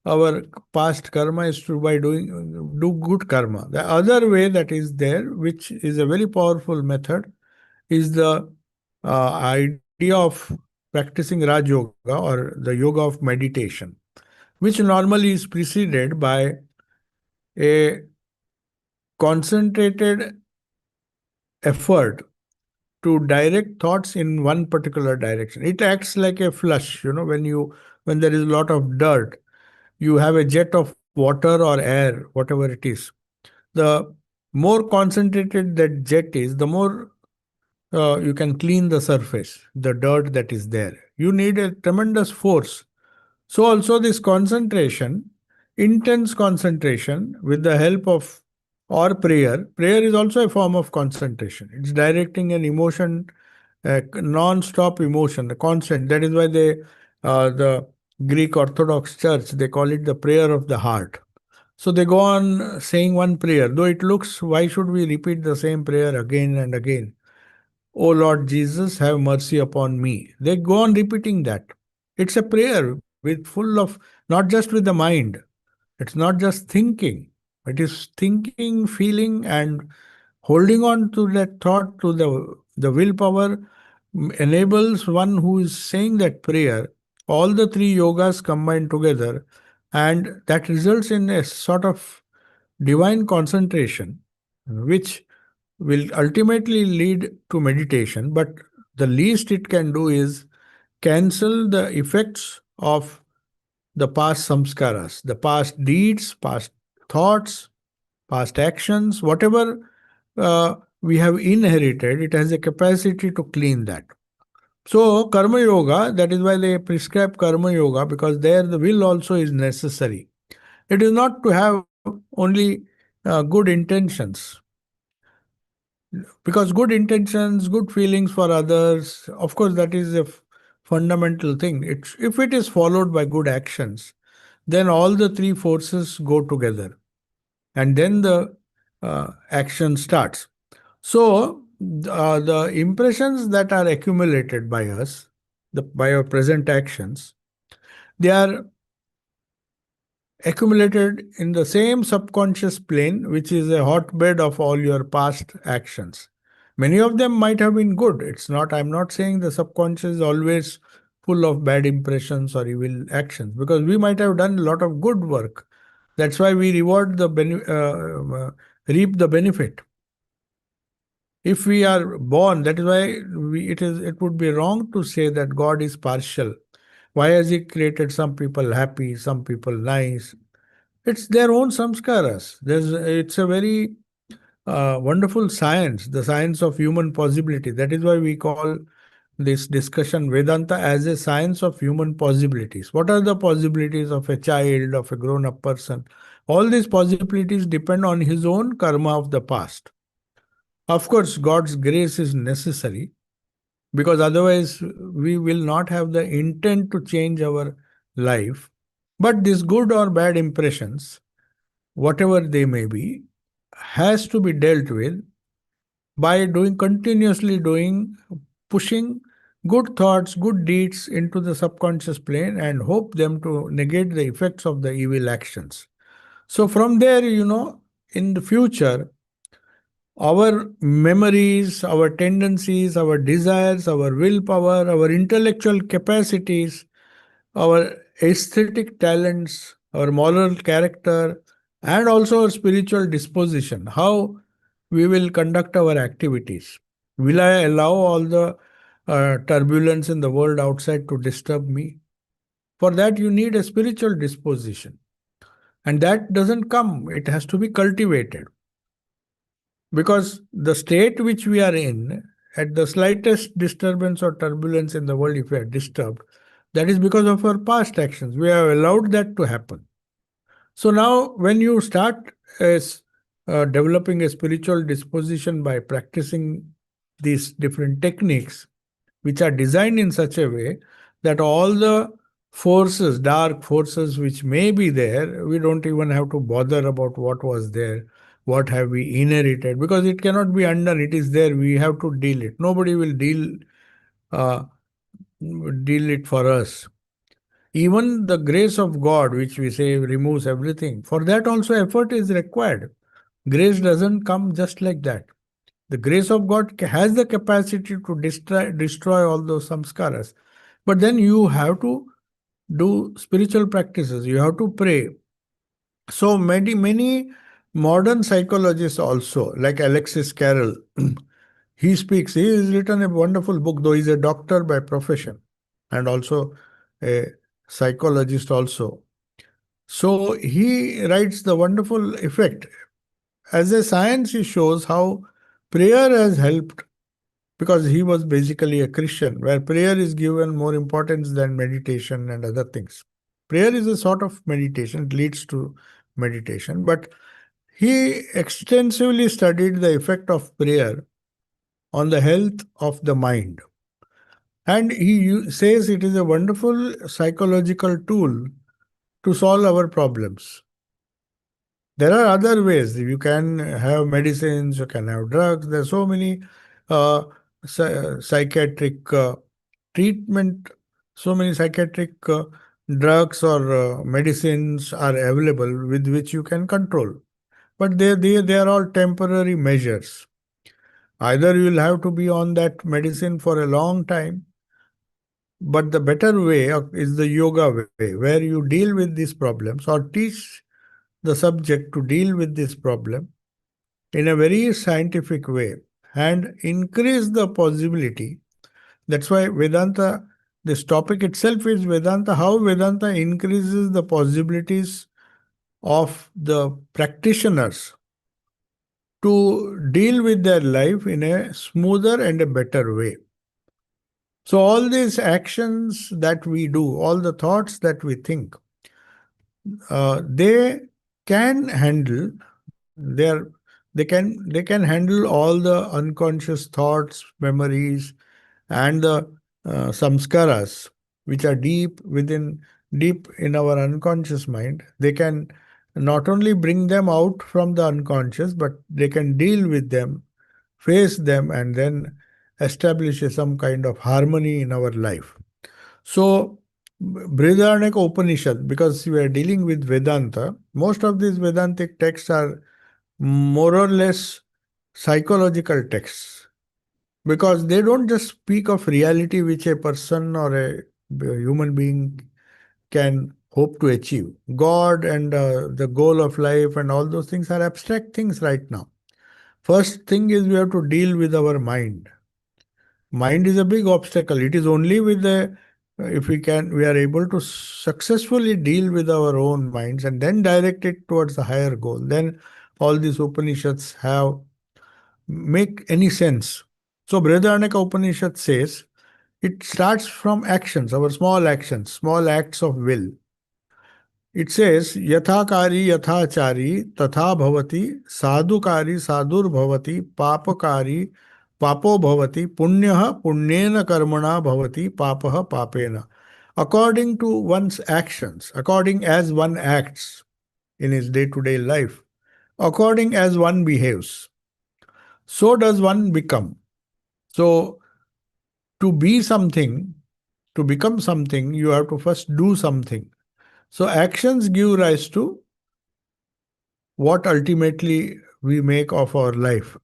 our past karma is to by do good karma. The other way that is there, which is a very powerful method, is the idea of practicing Raj Yoga or the yoga of meditation, which normally is preceded by a concentrated effort to direct thoughts in one particular direction. It acts like a flush, when there is a lot of dirt, you have a jet of water or air, whatever it is. The more concentrated that jet is, the more you can clean the surface, the dirt that is there. You need a tremendous force. So, also, this concentration, intense concentration with the help of or prayer is also a form of concentration. It's directing an emotion, a non-stop emotion, a constant. That is why the Greek Orthodox Church, they call it the prayer of the heart. So they go on saying one prayer, though it looks, why should we repeat the same prayer again and again? O Lord Jesus, have mercy upon me. They go on repeating that. It's a prayer with full of, not just with the mind. It's not just thinking. It is thinking, feeling, and holding on to that thought, to the willpower enables one who is saying that prayer, all the three yogas combined together, and that results in a sort of divine concentration, which will ultimately lead to meditation. But the least it can do is cancel the effects of the past samskaras, the past deeds, past thoughts, past actions, whatever we have inherited, it has a capacity to clean that. So, karma yoga, that is why they prescribe karma yoga, because there the will also is necessary. It is not to have only good intentions, because good intentions, good feelings for others, of course, that is a fundamental thing. If it is followed by good actions, then all the three forces go together, and then the action starts. So, the impressions that are accumulated by us, by our present actions, they are accumulated in the same subconscious plane, which is a hotbed of all your past actions. Many of them might have been good. I'm not saying the subconscious is always full of bad impressions or evil actions, because we might have done a lot of good work. That's why we reap the benefit. If we are born, that is why it would be wrong to say that God is partial. Why has He created some people happy, some people nice? It's their own samskaras. It's a very wonderful science, the science of human possibility. That is why we call this discussion Vedanta as a science of human possibilities. What are the possibilities of a child, of a grown up person? All these possibilities depend on his own karma of the past. Of course, God's grace is necessary, because otherwise we will not have the intent to change our life. But these good or bad impressions, whatever they may be, has to be dealt with by continuously doing, pushing good thoughts, good deeds into the subconscious plane and hope them to negate the effects of the evil actions. So from there, in the future, our memories, our tendencies, our desires, our willpower, our intellectual capacities, our aesthetic talents, our moral character, and also our spiritual disposition, how we will conduct our activities. Will I allow all the turbulence in the world outside to disturb me? For that, you need a spiritual disposition. And that doesn't come, it has to be cultivated. Because the state which we are in, at the slightest disturbance or turbulence in the world, if we are disturbed, that is because of our past actions. We have allowed that to happen. So now, when you start as developing a spiritual disposition by practicing these different techniques, which are designed in such a way that all the forces, dark forces which may be there, we don't even have to bother about what was there, what have we inherited, because it cannot be undone. It is there. We have to deal it. Nobody will uh, deal it for us. Even the grace of God, which we say removes everything, for that also effort is required. Grace doesn't come just like that. The grace of God has the capacity to destroy all those samskaras. But then you have to do spiritual practices. You have to pray. So many modern psychologists also, like Alexis Carrel, he speaks. He has written a wonderful book, though he's a doctor by profession and also a psychologist also. So he writes the wonderful effect. As a science, he shows how prayer has helped, because he was basically a Christian, where prayer is given more importance than meditation and other things. Prayer is a sort of meditation, it leads to meditation, but he extensively studied the effect of prayer on the health of the mind. And he says it is a wonderful psychological tool to solve our problems. There are other ways. You can have medicines, you can have drugs. There are so many uh, psychiatric treatment, so many psychiatric drugs or medicines are available with which you can control. But they are all temporary measures. Either you will have to be on that medicine for a long time, but the better way is the yoga way, where you deal with these problems or teach the subject to deal with this problem in a very scientific way and increase the possibility. That's why Vedanta, this topic itself is Vedanta, how Vedanta increases the possibilities of the practitioners to deal with their life in a smoother and a better way. So, all these actions that we do, all the thoughts that we think, they can handle their they can handle all the unconscious thoughts, memories, and the samskaras, which are deep in our unconscious mind. They can not only bring them out from the unconscious, but they can deal with them, face them, and then establish some kind of harmony in our life. So, Brihadaranyaka Upanishad, because we are dealing with Vedanta, most of these Vedantic texts are more or less psychological texts, because they don't just speak of reality which a person or a human being can hope to achieve. God and the goal of life and all those things are abstract things right now. First thing is we have to deal with our mind. Mind is a big obstacle. It is only with the if we are able to successfully deal with our own minds and then direct it towards the higher goal, then all these Upanishads have make any sense. So Brihadaranyaka Upanishad says it starts from actions, our small actions, small acts of will. It says, Yathakari yathachari tatha bhavati, sadhukari sadhurbhavati, papakari papo bhavati, punyaha punyena karmana bhavati, papaha papena. According to one's actions, according as one acts in his day-to-day life, according as one behaves, so does one become. So, to be something, to become something, you have to first do something. So, actions give rise to what ultimately we make of our life.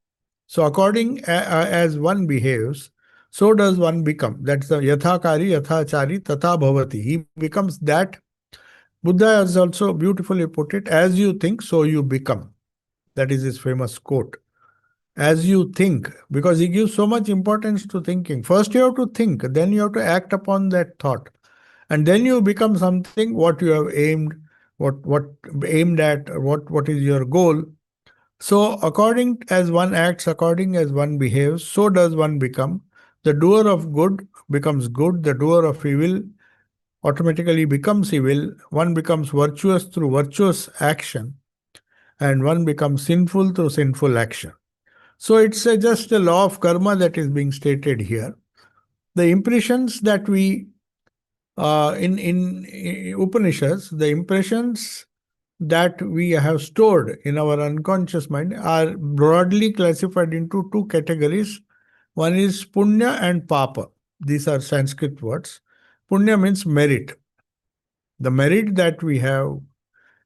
So, according as one behaves, so does one become. That's the yathakari, yathachari, tata bhavati. He becomes that. Buddha has also beautifully put it, as you think, so you become. That is his famous quote. As you think, because he gives so much importance to thinking. First, you have to think, then you have to act upon that thought, and then you become something what you have aimed, what aimed at, what is your goal. So, according as one acts, according as one behaves, so does one become. The doer of good becomes good. The doer of evil automatically becomes evil. One becomes virtuous through virtuous action, and one becomes sinful through sinful action. So it's just a law of karma that is being stated here. The impressions that we in Upanishads, the impressions that we have stored in our unconscious mind are broadly classified into two categories. One is punya and papa. These are Sanskrit words. Punya means merit. The merit that we have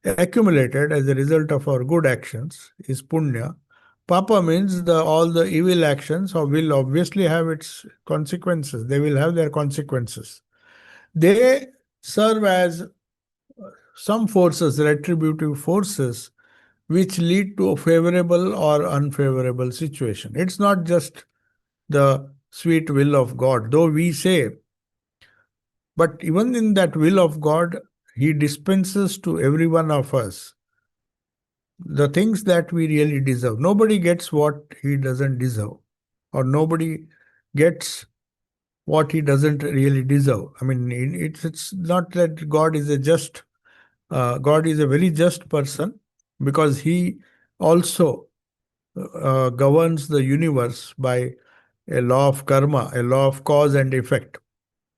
accumulated as a result of our good actions is punya. Papa means the all the evil actions will obviously have its consequences. They will have their consequences. They serve as some forces, retributive forces, which lead to a favorable or unfavorable situation. It's not just the sweet will of God, though we say, but even in that will of God, He dispenses to every one of us the things that we really deserve. Nobody gets what he doesn't deserve, or nobody gets what he doesn't really deserve. I mean, it's not that God is a just, God is a very just person, because he also governs the universe by a law of karma, a law of cause and effect,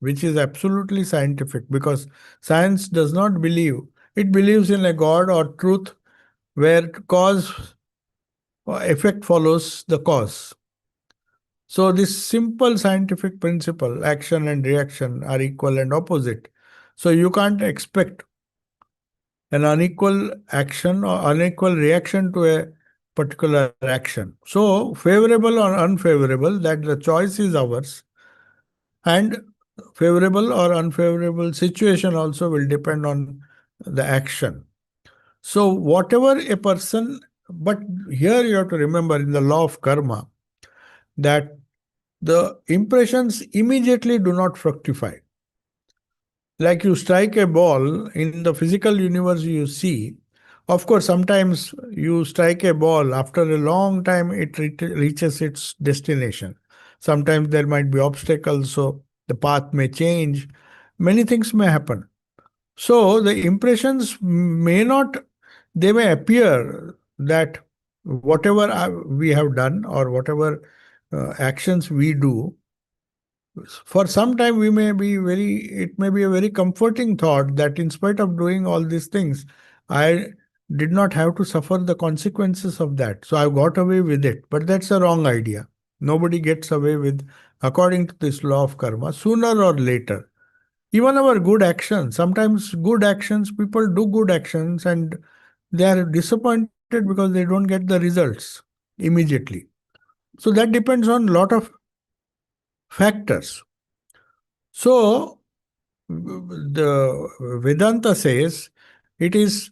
which is absolutely scientific, because science does not believe, it believes in a God or truth where cause effect follows the cause. So this simple scientific principle, action and reaction are equal and opposite. So you can't expect an unequal action or unequal reaction to a particular action. So favorable or unfavorable, that the choice is ours, and favorable or unfavorable situation also will depend on the action. So whatever a person, but here you have to remember in the law of karma that the impressions immediately do not fructify. Like you strike a ball in the physical universe, you see, of course, sometimes you strike a ball, after a long time it reaches its destination. Sometimes there might be obstacles, so the path may change. Many things may happen. So the impressions may not, they may appear that whatever we have done or whatever actions we do, for some time we may be very, it may be a very comforting thought that in spite of doing all these things, I did not have to suffer the consequences of that, so I got away with it. But that's a wrong idea. Nobody gets away with, according to this law of karma, sooner or later. Even our good actions, sometimes good actions, people do good actions and they are disappointed because they don't get the results immediately. So that depends on a lot of factors. So the Vedanta says it is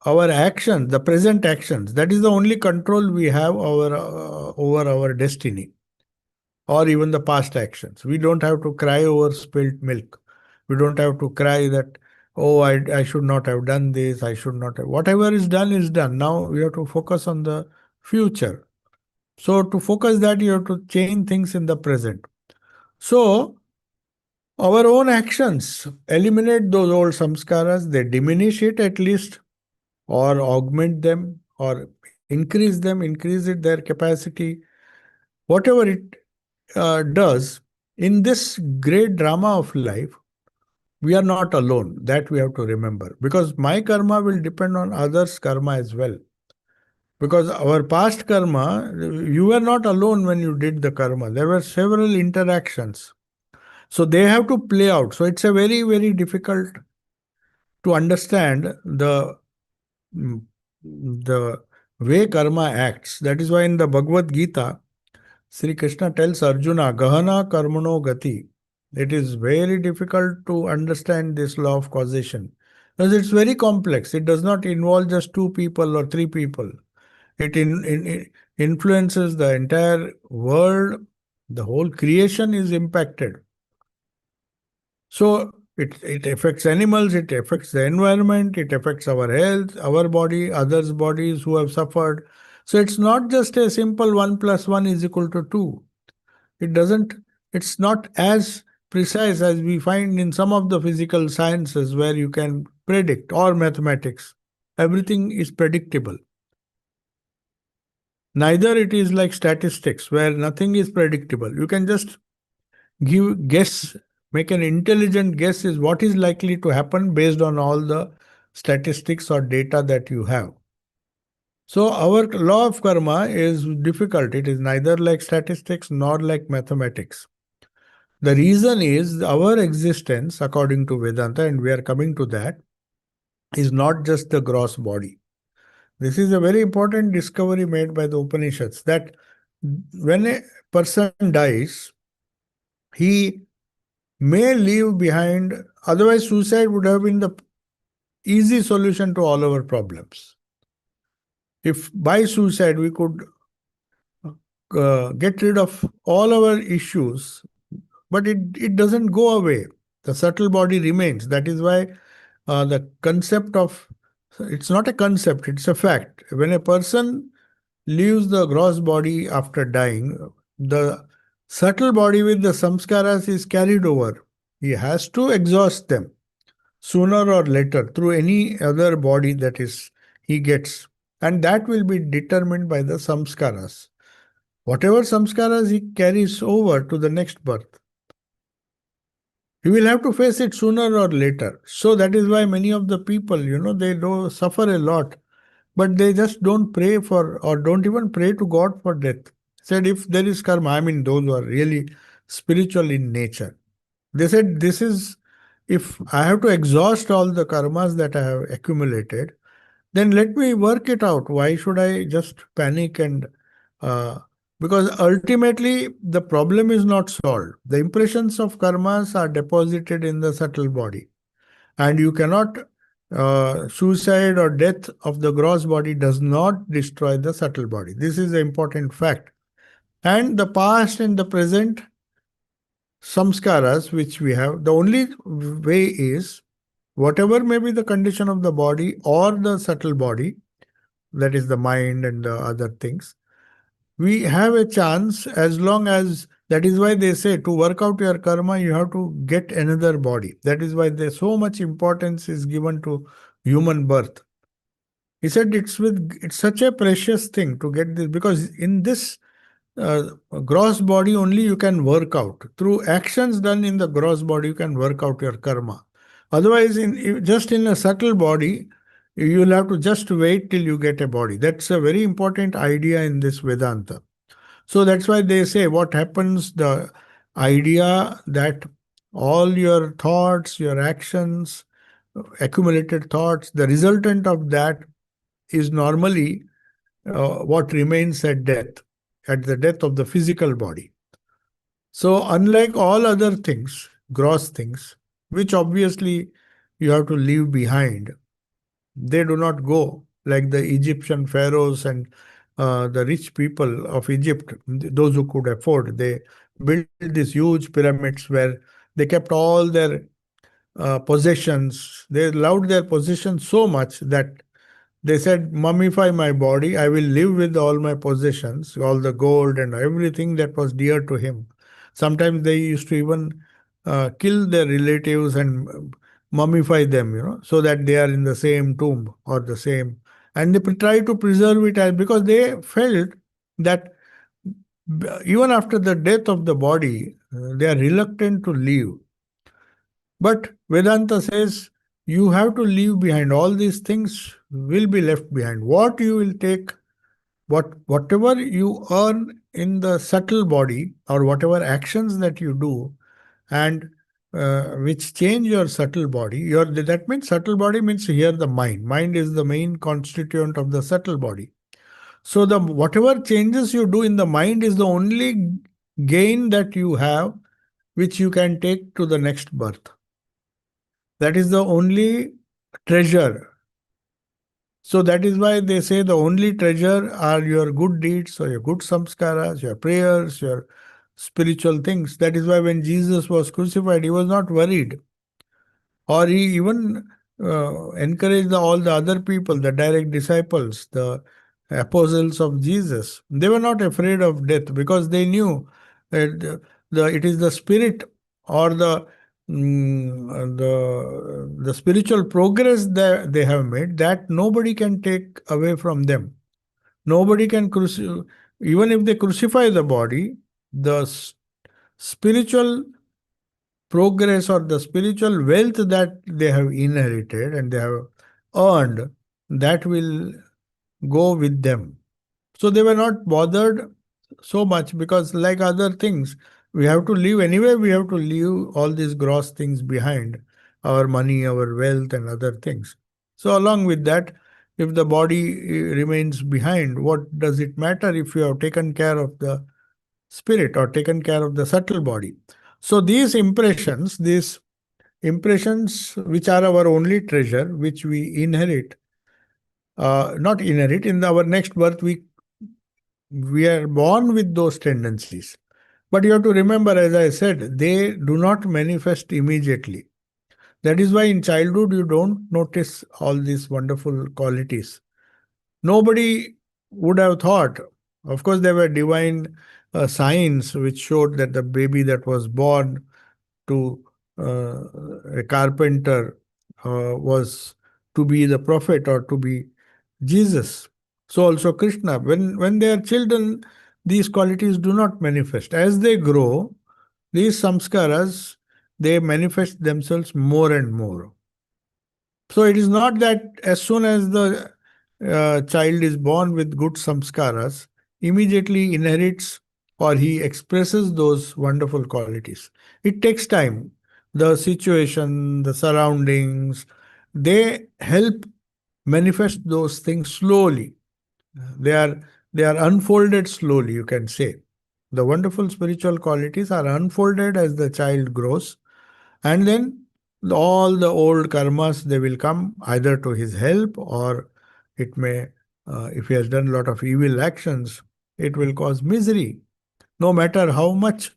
our actions, the present actions, that is the only control we have over our destiny, or even the past actions. We don't have to cry over spilt milk. We don't have to cry that, oh, I should not have done this, I should not have. Whatever is done is done. Now we have to focus on the future. So to focus that, you have to change things in the present. So our own actions eliminate those old samskaras, they diminish it at least, or augment them, or increase their capacity, whatever it does. In this great drama of life, we are not alone. That we have to remember. Because my karma will depend on others' karma as well. Because our past karma, you were not alone when you did the karma. There were several interactions. So they have to play out. So it's a very, very difficult to understand mm, the way karma acts. That is why in the Bhagavad Gita, Sri Krishna tells Arjuna, Gahana karmano gati. It is very difficult to understand this law of causation because it's very complex. It does not involve just two people or three people. It influences the entire world. The whole creation is impacted. So it affects animals, it affects the environment, it affects our health, our body, others' bodies who have suffered. So it's not just a simple 1 plus 1 is equal to 2. It doesn't, it's not as precise as we find in some of the physical sciences where you can predict, or mathematics. Everything is predictable. Neither it is like statistics where nothing is predictable. You can just guess, make an intelligent guess is what is likely to happen based on all the statistics or data that you have. So our law of karma is difficult. It is neither like statistics nor like mathematics. The reason is our existence, according to Vedanta, and we are coming to that, is not just the gross body. This is a very important discovery made by the Upanishads that when a person dies, he may leave behind, otherwise, suicide would have been the easy solution to all our problems. If by suicide we could get rid of all our issues, but it doesn't go away. The subtle body remains. That is why the concept of, it's not a concept, it's a fact. When a person leaves the gross body after dying, the subtle body with the samskaras is carried over. He has to exhaust them sooner or later through any other body that is he gets. And that will be determined by the samskaras. Whatever samskaras he carries over to the next birth, he will have to face it sooner or later. So that is why many of the people, they do suffer a lot, but they just don't pray for, or don't even pray to God for death. Said if there is karma, I mean those who are really spiritual in nature, they said this is, if I have to exhaust all the karmas that I have accumulated, then let me work it out. Why should I just panic and uh, because ultimately the problem is not solved. The impressions of karmas are deposited in the subtle body, and you cannot suicide or death of the gross body does not destroy the subtle body. This is an important fact. And the past and the present samskaras which we have, the only way is whatever may be the condition of the body or the subtle body, that is the mind and the other things, we have a chance as long as, that is why they say to work out your karma you have to get another body. That is why there so much importance is given to human birth. He said it's such a precious thing to get this, because in this uh, gross body only you can work out. Through actions done in the gross body, you can work out your karma. Otherwise, just in a subtle body, you'll have to just wait till you get a body. That's a very important idea in this Vedanta. So that's why they say what happens, the idea that all your thoughts, your actions, accumulated thoughts, the resultant of that is normally what remains at death, at the death of the physical body. So, unlike all other things, gross things, which obviously you have to leave behind, they do not go like the Egyptian pharaohs and the rich people of Egypt, those who could afford. They built these huge pyramids where they kept all their possessions. They loved their possessions so much that they said, mummify my body, I will live with all my possessions, all the gold and everything that was dear to him. Sometimes they used to even kill their relatives and mummify them, so that they are in the same tomb or the same. And they try to preserve it as, because they felt that even after the death of the body, they are reluctant to leave. But Vedanta says you have to leave behind. All these things will be left behind. What you will take, whatever you earn in the subtle body or whatever actions that you do, and which change your subtle body. That means subtle body means here the mind. Mind is the main constituent of the subtle body. So the whatever changes you do in the mind is the only gain that you have, which you can take to the next birth. That is the only treasure. So that is why they say the only treasure are your good deeds or your good samskaras, your prayers, your spiritual things. That is why when Jesus was crucified, he was not worried. Or he even encouraged all the other people, the direct disciples, the apostles of Jesus. They were not afraid of death because they knew that it is the spirit or the spiritual progress that they have made that nobody can take away from them. Nobody can even if they crucify the body, the spiritual progress or the spiritual wealth that they have inherited and they have earned, that will go with them. So they were not bothered so much because, like other things, we have to leave anyway, we have to leave all these gross things behind, our money, our wealth, and other things. So, along with that, if the body remains behind, what does it matter if you have taken care of the spirit or taken care of the subtle body? So, these impressions, which are our only treasure, which we inherit, not inherit, in our next birth, we are born with those tendencies. But you have to remember, as I said, they do not manifest immediately. That is why in childhood you don't notice all these wonderful qualities. Nobody would have thought. Of course, there were divine signs which showed that the baby that was born to uh, a carpenter was to be the prophet or to be Jesus. So also Krishna. When they are children, these qualities do not manifest. As they grow, these samskaras, they manifest themselves more and more. So it is not that as soon as the child is born with good samskaras, immediately inherits or he expresses those wonderful qualities. It takes time. The situation, the surroundings, they help manifest those things slowly. They are they are unfolded slowly, you can say. The wonderful spiritual qualities are unfolded as the child grows, and then all the old karmas they will come either to his help, or it may, if he has done a lot of evil actions, it will cause misery. No matter how much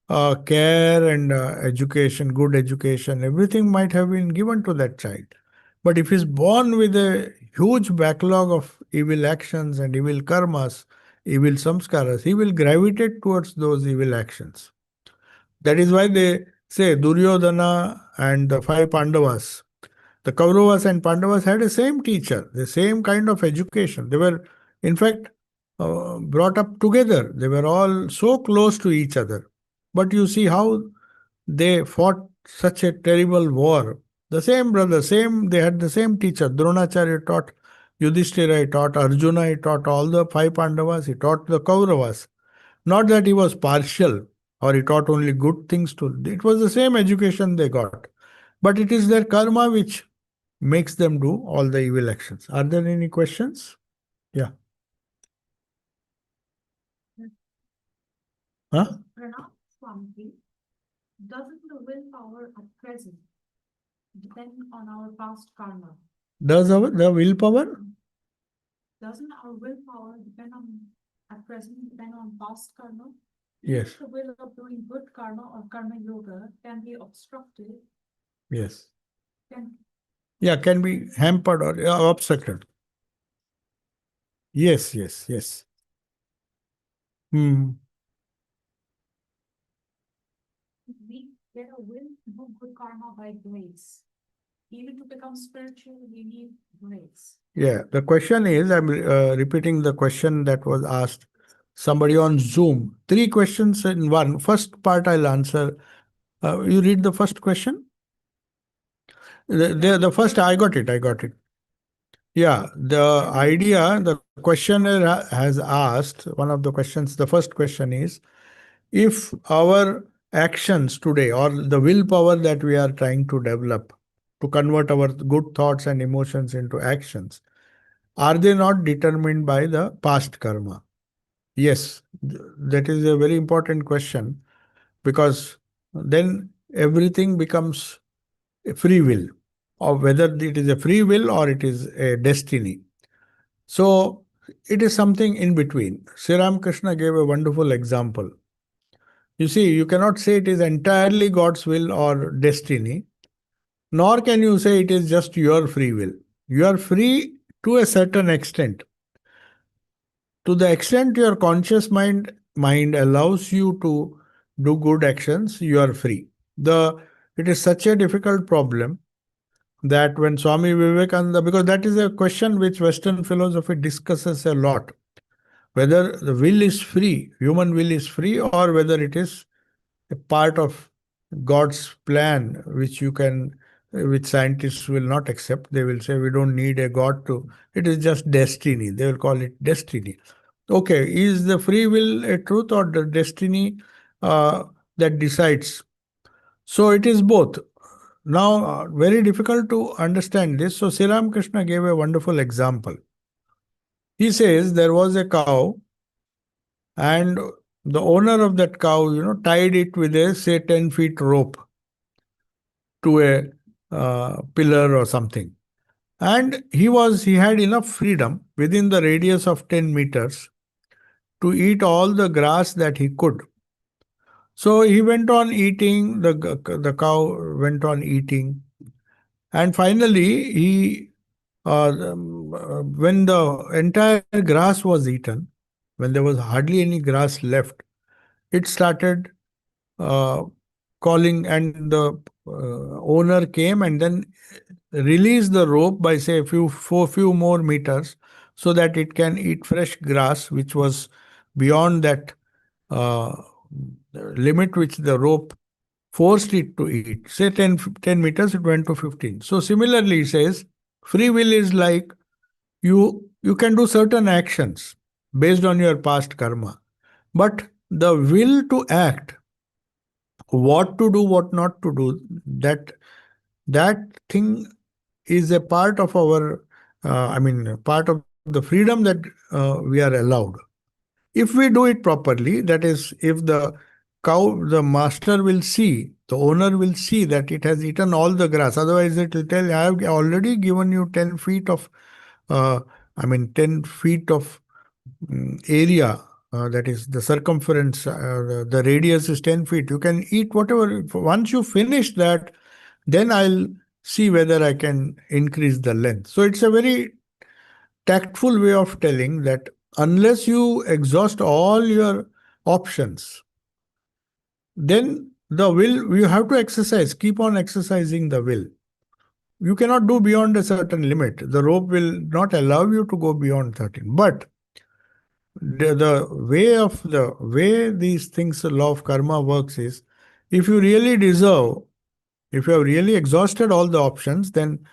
care and education, good education, everything might have been given to that child. But if he's born with a huge backlog of evil actions and evil karmas, evil samskaras, he will gravitate towards those evil actions. That is why they say Duryodhana and the five Pandavas, the Kauravas and Pandavas had the same teacher, the same kind of education. They were, in fact, brought up together. They were all so close to each other. But you see how they fought such a terrible war. The same brother, they had the same teacher. Dronacharya taught Yudhishthira, he taught Arjuna, he taught all the five Pandavas, he taught the Kauravas. Not that he was partial or he taught only good things to. It was the same education they got. But it is their karma which makes them do all the evil actions. Are there any questions? Yeah. Huh? Pranam Swami, doesn't the willpower at present depend on our past karma? Does the willpower? Doesn't our willpower depend on at present depend on past karma? Yes. If the will of doing good karma or karma yoga can be obstructed, Yes. can Can be hampered or obstructed. Yes, yes, yes. Hmm. we get a will to do good karma by grace? Even to become spiritual, we need grace. Yeah, the question is, I'm repeating the question that was asked somebody on Zoom. Three questions in one. First part I'll answer. You read the first question? The first, I got it, I got it. Yeah, the idea, the questioner has asked, one of the questions, the first question is, if our actions today or the willpower that we are trying to develop to convert our good thoughts and emotions into actions, are they not determined by the past karma? Yes, that is a very important question, because then everything becomes a free will, or whether it is a free will or it is a destiny. So it is something in between. Sri Ramakrishna gave a wonderful example. You see, you cannot say it is entirely God's will or destiny, nor can you say it is just your free will. You are free to a certain extent. To the extent your conscious mind allows you to do good actions, you are free. The It is such a difficult problem that when Swami Vivekananda, because that is a question which Western philosophy discusses a lot, whether the will is free, human will is free, or whether it is a part of God's plan, which scientists will not accept. They will say we don't need a God to, it is just destiny. They will call it destiny. Okay, is the free will a truth or the destiny that decides? So it is both. Now, very difficult to understand this. So Sri Ramakrishna gave a wonderful example. He says there was a cow, and the owner of that cow, tied it with a, say, 10 feet rope to a pillar or something. And he had enough freedom within the radius of 10 meters to eat all the grass that he could. So he went on eating, the cow went on eating. And finally, when the entire grass was eaten, when there was hardly any grass left, it started uh, calling, and the owner came and then released the rope by, say, few more meters, so that it can eat fresh grass, which was beyond that uh, limit which the rope forced it to eat. Say 10 meters, it went to 15. So similarly, he says, free will is like you can do certain actions, based on your past karma. But the will to act, what to do, what not to do, that thing is a part of our, part of the freedom that we are allowed. If we do it properly, that is, if the master will see, the owner will see that it has eaten all the grass. Otherwise, it will tell, I have already given you 10 feet of, uh, 10 feet of area. That is the circumference, the radius is 10 feet. You can eat whatever. Once you finish that, then I'll see whether I can increase the length. So it's a very tactful way of telling that unless you exhaust all your options, then the will, you have to exercise, keep on exercising the will. You cannot do beyond a certain limit. The rope will not allow you to go beyond 13. But the way these things, the law of karma works is, if you really deserve, if you have really exhausted all the options, then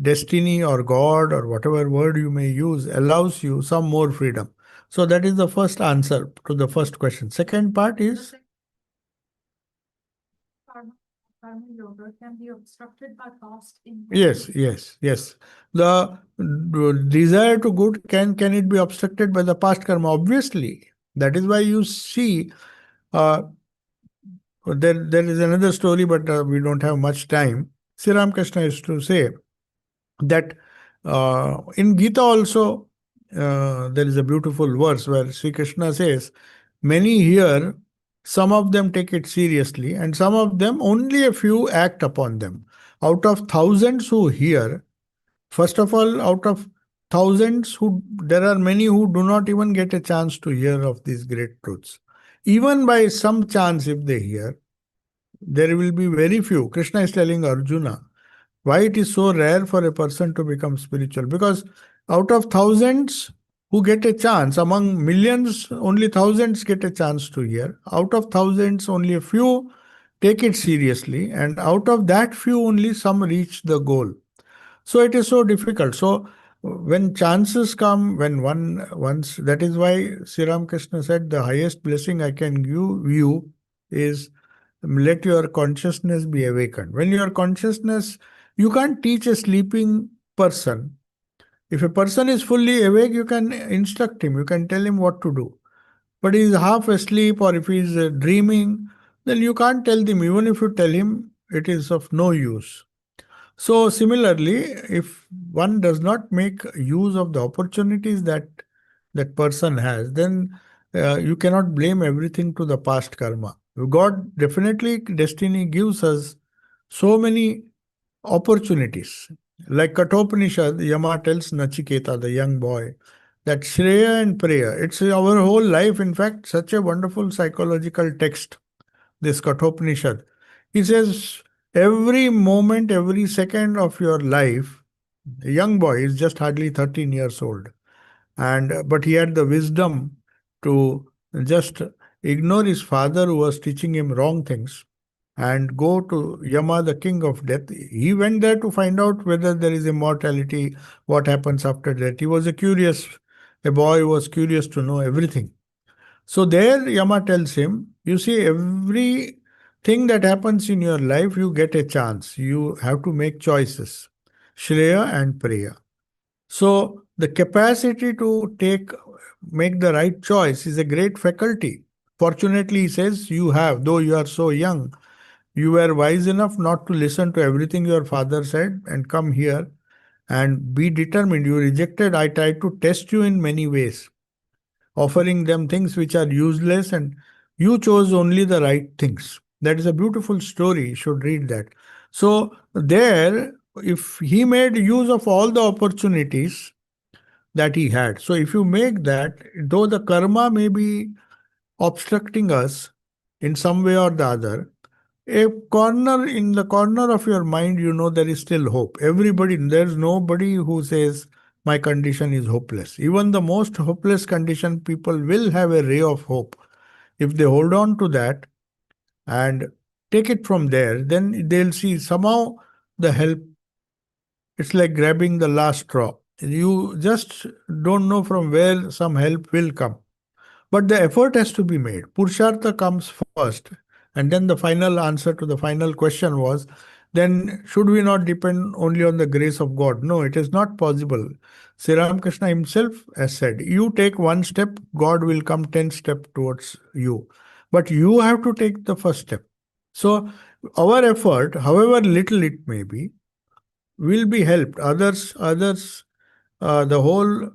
destiny or God or whatever word you may use allows you some more freedom. So that is the first answer to the first question. Second part is, Karma, karma yoga can be obstructed by past yes, yes, yes. The desire to good, can it be obstructed by the past karma? Obviously. That is why you see, uh, there is another story, but we don't have much time. Sri Ramakrishna used to say that in Gita also, there is a beautiful verse where Sri Krishna says, many hear, some of them take it seriously, and some of them, only a few act upon them. Out of thousands who hear, first of all, out of thousands who, there are many who do not even get a chance to hear of these great truths. Even by some chance, if they hear, there will be very few. Krishna is telling Arjuna, why it is so rare for a person to become spiritual? Because out of thousands who get a chance, among millions, only thousands get a chance to hear. Out of thousands, only a few take it seriously, and out of that few, only some reach the goal. So it is so difficult. So when chances come, when one once, that is why Sri Ramakrishna said, the highest blessing I can give you is, let your consciousness be awakened. When your consciousness, you can't teach a sleeping person. If a person is fully awake, you can instruct him, you can tell him what to do. But he is half asleep, or if he is dreaming, then you can't tell him. Even if you tell him, it is of no use. So, similarly, if one does not make use of the opportunities that that person has, then you cannot blame everything to the past karma. God definitely, destiny gives us so many opportunities. Like Kathopanishad, Yama tells Nachiketa, the young boy, that Shreya and Preya, it's our whole life. In fact, such a wonderful psychological text, this Kathopanishad. He says, every moment, every second of your life, a young boy is just hardly 13 years old. And but he had the wisdom to just ignore his father who was teaching him wrong things and go to Yama, the king of death. He went there to find out whether there is immortality, what happens after death. He was a boy who was curious to know everything. So there Yama tells him, you see, every thing that happens in your life, you get a chance. You have to make choices. Shreya and Preya. So the capacity to make the right choice is a great faculty. Fortunately, he says, you have, though you are so young, you were wise enough not to listen to everything your father said and come here and be determined. You rejected. I tried to test you in many ways, offering them things which are useless, and you chose only the right things. That is a beautiful story. You should read that. So, there, if he made use of all the opportunities that he had, so if you make that, though the karma may be obstructing us in some way or the other, a corner, in the corner of your mind, you know there is still hope. Everybody, there's nobody who says my condition is hopeless. Even the most hopeless condition, people will have a ray of hope. If they hold on to that and take it from there, then they'll see somehow the help. It's like grabbing the last straw. You just don't know from where some help will come. But the effort has to be made. Purushartha comes first. And then the final answer to the final question was, then should we not depend only on the grace of God? No, it is not possible. Sri Ramakrishna himself has said, you take one step, God will come 10 steps towards you. But you have to take the first step. So our effort, however little it may be, will be helped. The whole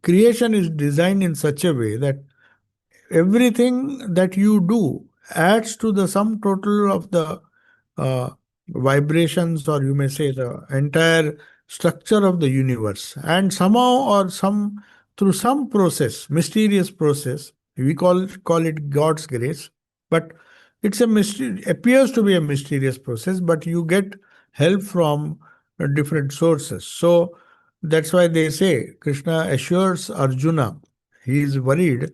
creation is designed in such a way that everything that you do adds to the sum total of the uh, vibrations, or you may say the entire structure of the universe. And somehow, or some through some process, mysterious process, we call it God's grace, but it's a mystery, appears to be a mysterious process, but you get help from different sources. So that's why they say Krishna assures Arjuna, he is worried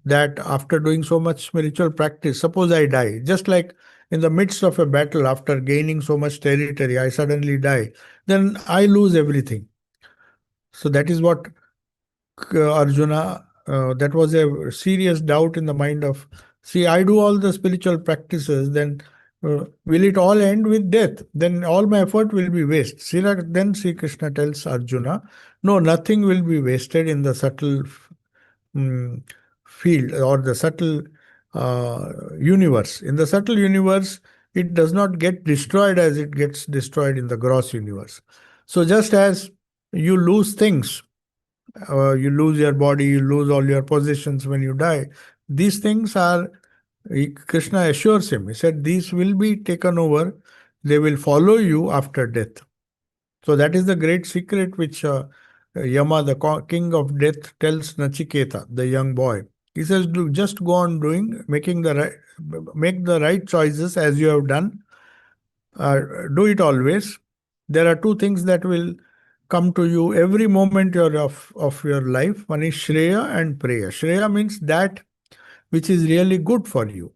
that after doing so much spiritual practice, suppose I die, just like in the midst of a battle, after gaining so much territory, I suddenly die, then I lose everything. So that is what Arjuna, that was a serious doubt in the mind of, see, I do all the spiritual practices, then will it all end with death? Then all my effort will be waste. Then Sri Krishna tells Arjuna, no, nothing will be wasted in the subtle mm, field, or the subtle universe. In the subtle universe, it does not get destroyed as it gets destroyed in the gross universe. So just as you lose things, you lose your body, you lose all your possessions when you die. These things are, Krishna assures him, he said, these will be taken over, they will follow you after death. So that is the great secret which Yama, the king of death, tells Nachiketa, the young boy. He says, "Do just go on doing, make the right choices as you have done. Do it always. There are two things that will come to you every moment of your life. One is Shreya and Preya. Shreya means that which is really good for you.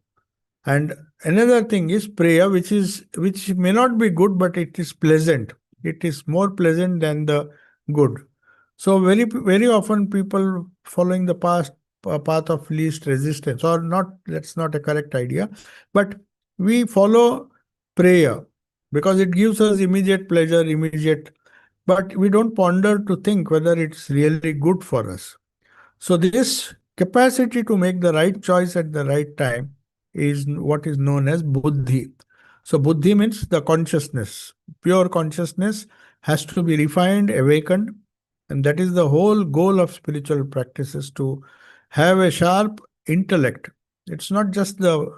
And another thing is prayer, which may not be good, but it is pleasant. It is more pleasant than the good. So very often people following the path of least resistance, or not. That's not a correct idea, but we follow prayer because it gives us immediate pleasure, immediate. But we don't ponder to think whether it's really good for us. So, this capacity to make the right choice at the right time is what is known as buddhi. So, buddhi means the consciousness. Pure consciousness has to be refined, awakened, and that is the whole goal of spiritual practices, to have a sharp intellect. It's not just the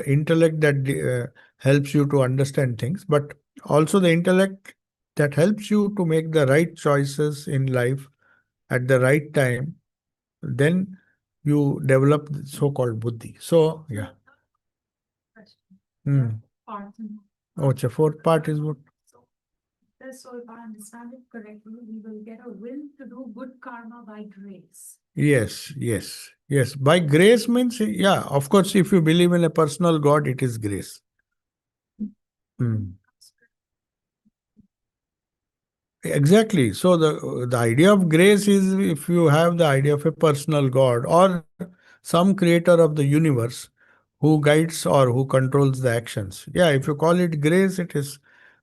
intellect that helps you to understand things, but also the intellect that helps you to make the right choices in life at the right time. Then you develop the so-called buddhi. So, yeah. Hmm. Oh, the fourth part is what? So if I understand it correctly, we will get a will to do good karma by grace. Yes, yes, yes. By grace means, yeah, of course, if you believe in a personal God, it is grace. Hmm. Exactly. So the idea of grace is, if you have the idea of a personal God or some creator of the universe who guides or who controls the actions. Yeah, if you call it grace, it is.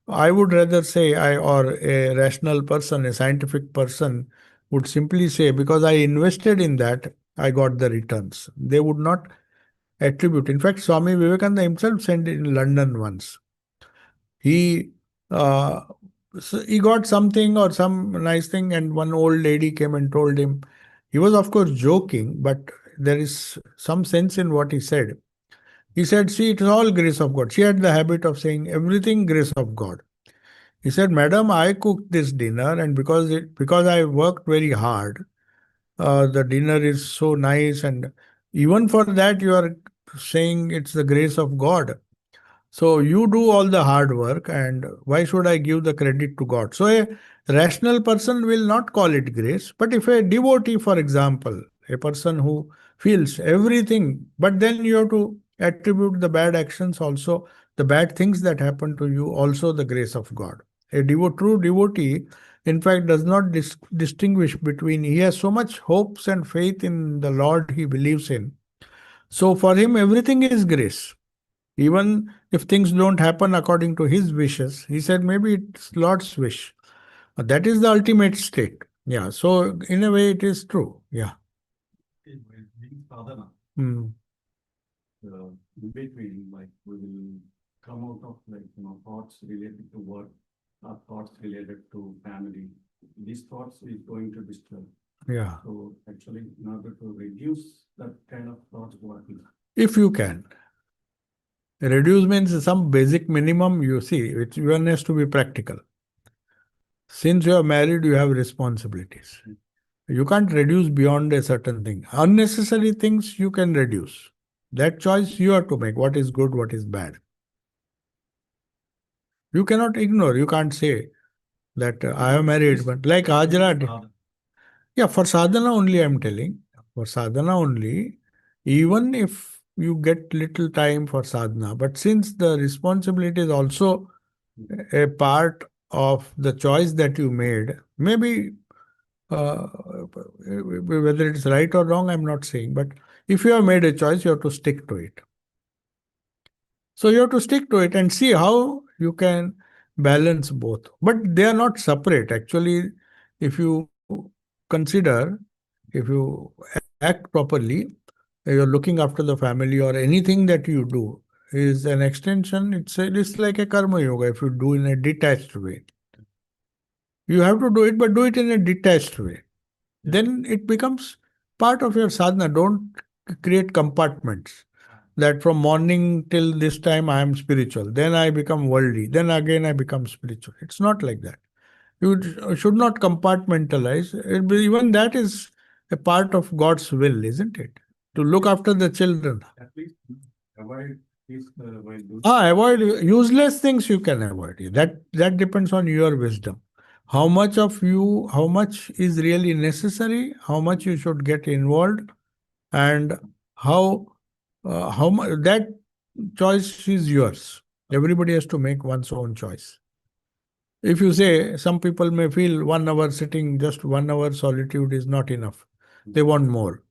I would rather say, or a rational person, a scientific person would simply say, because I invested in that, I got the returns. They would not attribute. In fact, Swami Vivekananda himself said in London once, he uh, he got something or some nice thing, and one old lady came and told him. He was, of course, joking, but there is some sense in what he said. He said, see, it is all grace of God. She had the habit of saying everything grace of God. He said, Madam, I cooked this dinner, and because I worked very hard, the dinner is so nice, and even for that you are saying it's the grace of God. So you do all the hard work, and why should I give the credit to God? So a rational person will not call it grace, but if a devotee, for example, a person who feels everything, but then you have to attribute the bad actions also, the bad things that happen to you, also the grace of God. True devotee, in fact, does not distinguish between, he has so much hopes and faith in the Lord he believes in. So for him, everything is grace. Even if things don't happen according to his wishes, he said maybe it's Lord's wish. That is the ultimate state. Yeah. So in a way, it is true. Yeah. Doing sadhana, Hmm. in between, like we will come out of thoughts related to work or thoughts related to family. These thoughts is going to disturb. Yeah. So actually, in order to reduce that kind of thoughts, what is If you can. Reduce means some basic minimum, you see, which one has to be practical. Since you are married, you have responsibilities. You can't reduce beyond a certain thing. Unnecessary things you can reduce. That choice you have to make. What is good, what is bad. You cannot ignore. You can't say that I have married, but like Hajra. sadhana? Yeah, for sadhana only I'm telling. For sadhana only, even if you get little time for sadhana, but since the responsibility is also a part of the choice that you made, maybe whether it's right or wrong, I'm not saying, but if you have made a choice, you have to stick to it. So you have to stick to it and see how you can balance both. But they are not separate. Actually, if you consider, if you act properly, you're looking after the family or anything that you do is an extension. It's like a karma yoga if you do in a detached way. You have to do it, but do it in a detached way. Then it becomes part of your sadhana. Don't create compartments that from morning till this time I am spiritual, then I become worldly, then again I become spiritual. It's not like that. You should not compartmentalize. Even that is a part of God's will, isn't it? To look after the children. At least avoid this while doing. Avoid useless things you can avoid. That depends on your wisdom. How much of you, how much is really necessary, how much you should get involved, and how much that choice is yours. Everybody has to make one's own choice. If you say some people may feel 1 hour sitting, just 1 hour solitude is not enough. They want more,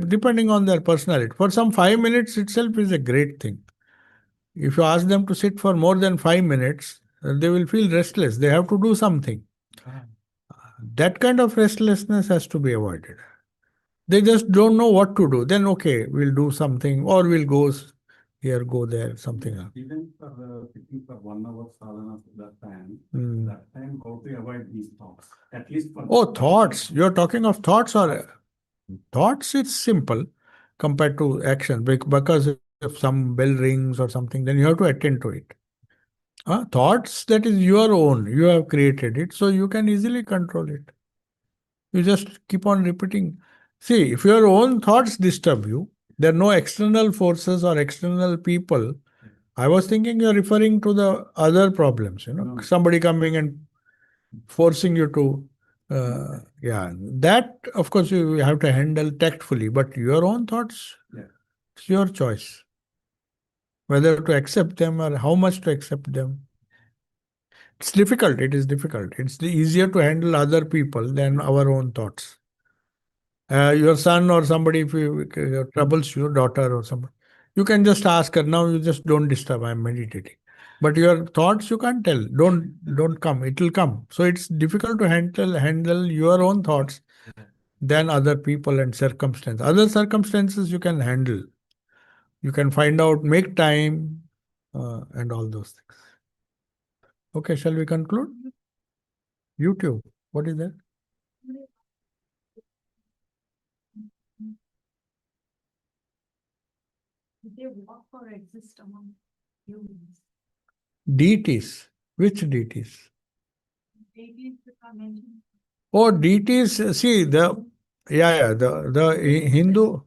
depending on their personality. For some, 5 minutes itself is a great thing. If you ask them to sit for more than 5 minutes, they will feel restless. They have to do something. That kind of restlessness has to be avoided. They just don't know what to do. Then, okay, we'll do something or we'll go here, go there, something else. Even for sitting for 1 hour sadhana, Hmm. that time how to avoid these thoughts, at least for. Oh, thoughts. You're talking of thoughts or thoughts? It's simple compared to action because if some bell rings or something, then you have to attend to it. Thoughts, that is your own. You have created it, so you can easily control it. You just keep on repeating. See, if your own thoughts disturb you, there are no external forces or external people. I was thinking you're referring to the other problems, No. somebody coming and forcing you to, yeah, that of course you have to handle tactfully, but your own thoughts, Yeah. it's your choice whether to accept them or how much to accept them. It's difficult. It is difficult. It's easier to handle other people than our own thoughts. Your son or somebody, if troubles your daughter or somebody, you can just ask her. Now you just don't disturb. I'm meditating. But your thoughts you can't tell. Don't come. It will come. So it's difficult to handle your own thoughts than other people and circumstances. Other circumstances you can handle. You can find out, make time, and all those things. Okay, shall we conclude? YouTube. What is that? They walk or exist among humans. Deities. Which deities? Deities that are mentioned. Oh, deities. See the Hindu.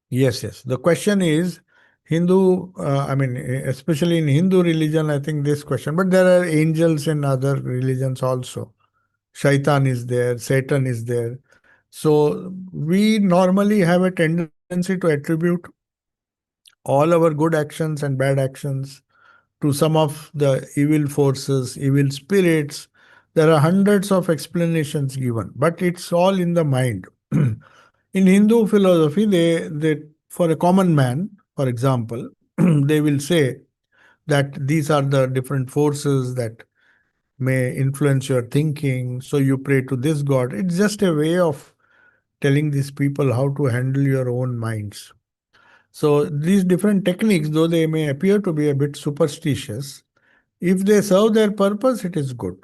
Yes, yes. The question is Hindu. I mean, especially in Hindu religion, I think this question. But there are angels in other religions also. Shaitan is there. Satan is there. So we normally have a tendency to attribute all our good actions and bad actions to some of the evil forces, evil spirits. There are hundreds of explanations given, but it's all in the mind. In Hindu philosophy, they for a common man, for example, they will say that these are the different forces that may influence your thinking. So you pray to this God. It's just a way of telling these people how to handle your own minds. So these different techniques, though they may appear to be a bit superstitious, if they serve their purpose, it is good.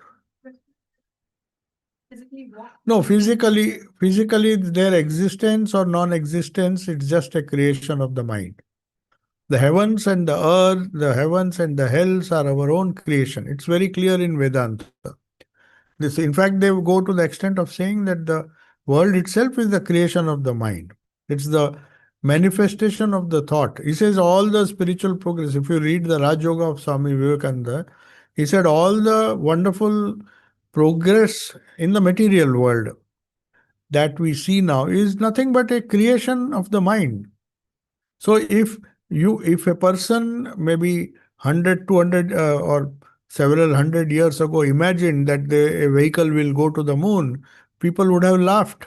Physically what? No, physically their existence or non-existence, it's just a creation of the mind. The heavens and the earth, the heavens and the hells are our own creation. It's very clear in Vedanta. This, in fact, they go to the extent of saying that the world itself is the creation of the mind. It's the manifestation of the thought. He says all the spiritual progress. If you read the Raj Yoga of Swami Vivekananda, he said all the wonderful progress in the material world that we see now is nothing but a creation of the mind. So if a person maybe 100, 200 or several hundred years ago imagined that a vehicle will go to the moon, people would have laughed.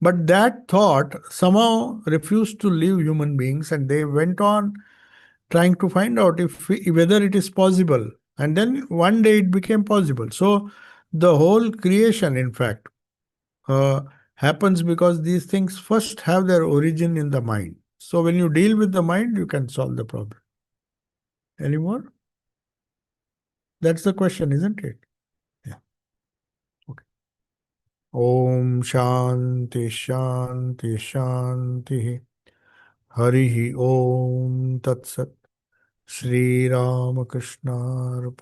But that thought somehow refused to leave human beings, and they went on trying to find out whether it is possible. And then one day it became possible. So the whole creation, in fact, uh, happens because these things first have their origin in the mind. So when you deal with the mind, you can solve the problem. Any more? That's the question, isn't it? Yeah. Okay. Om Shanti Shanti Shanti. Harihi Om Tat Sat. Sri Ramakrishna Arpanam.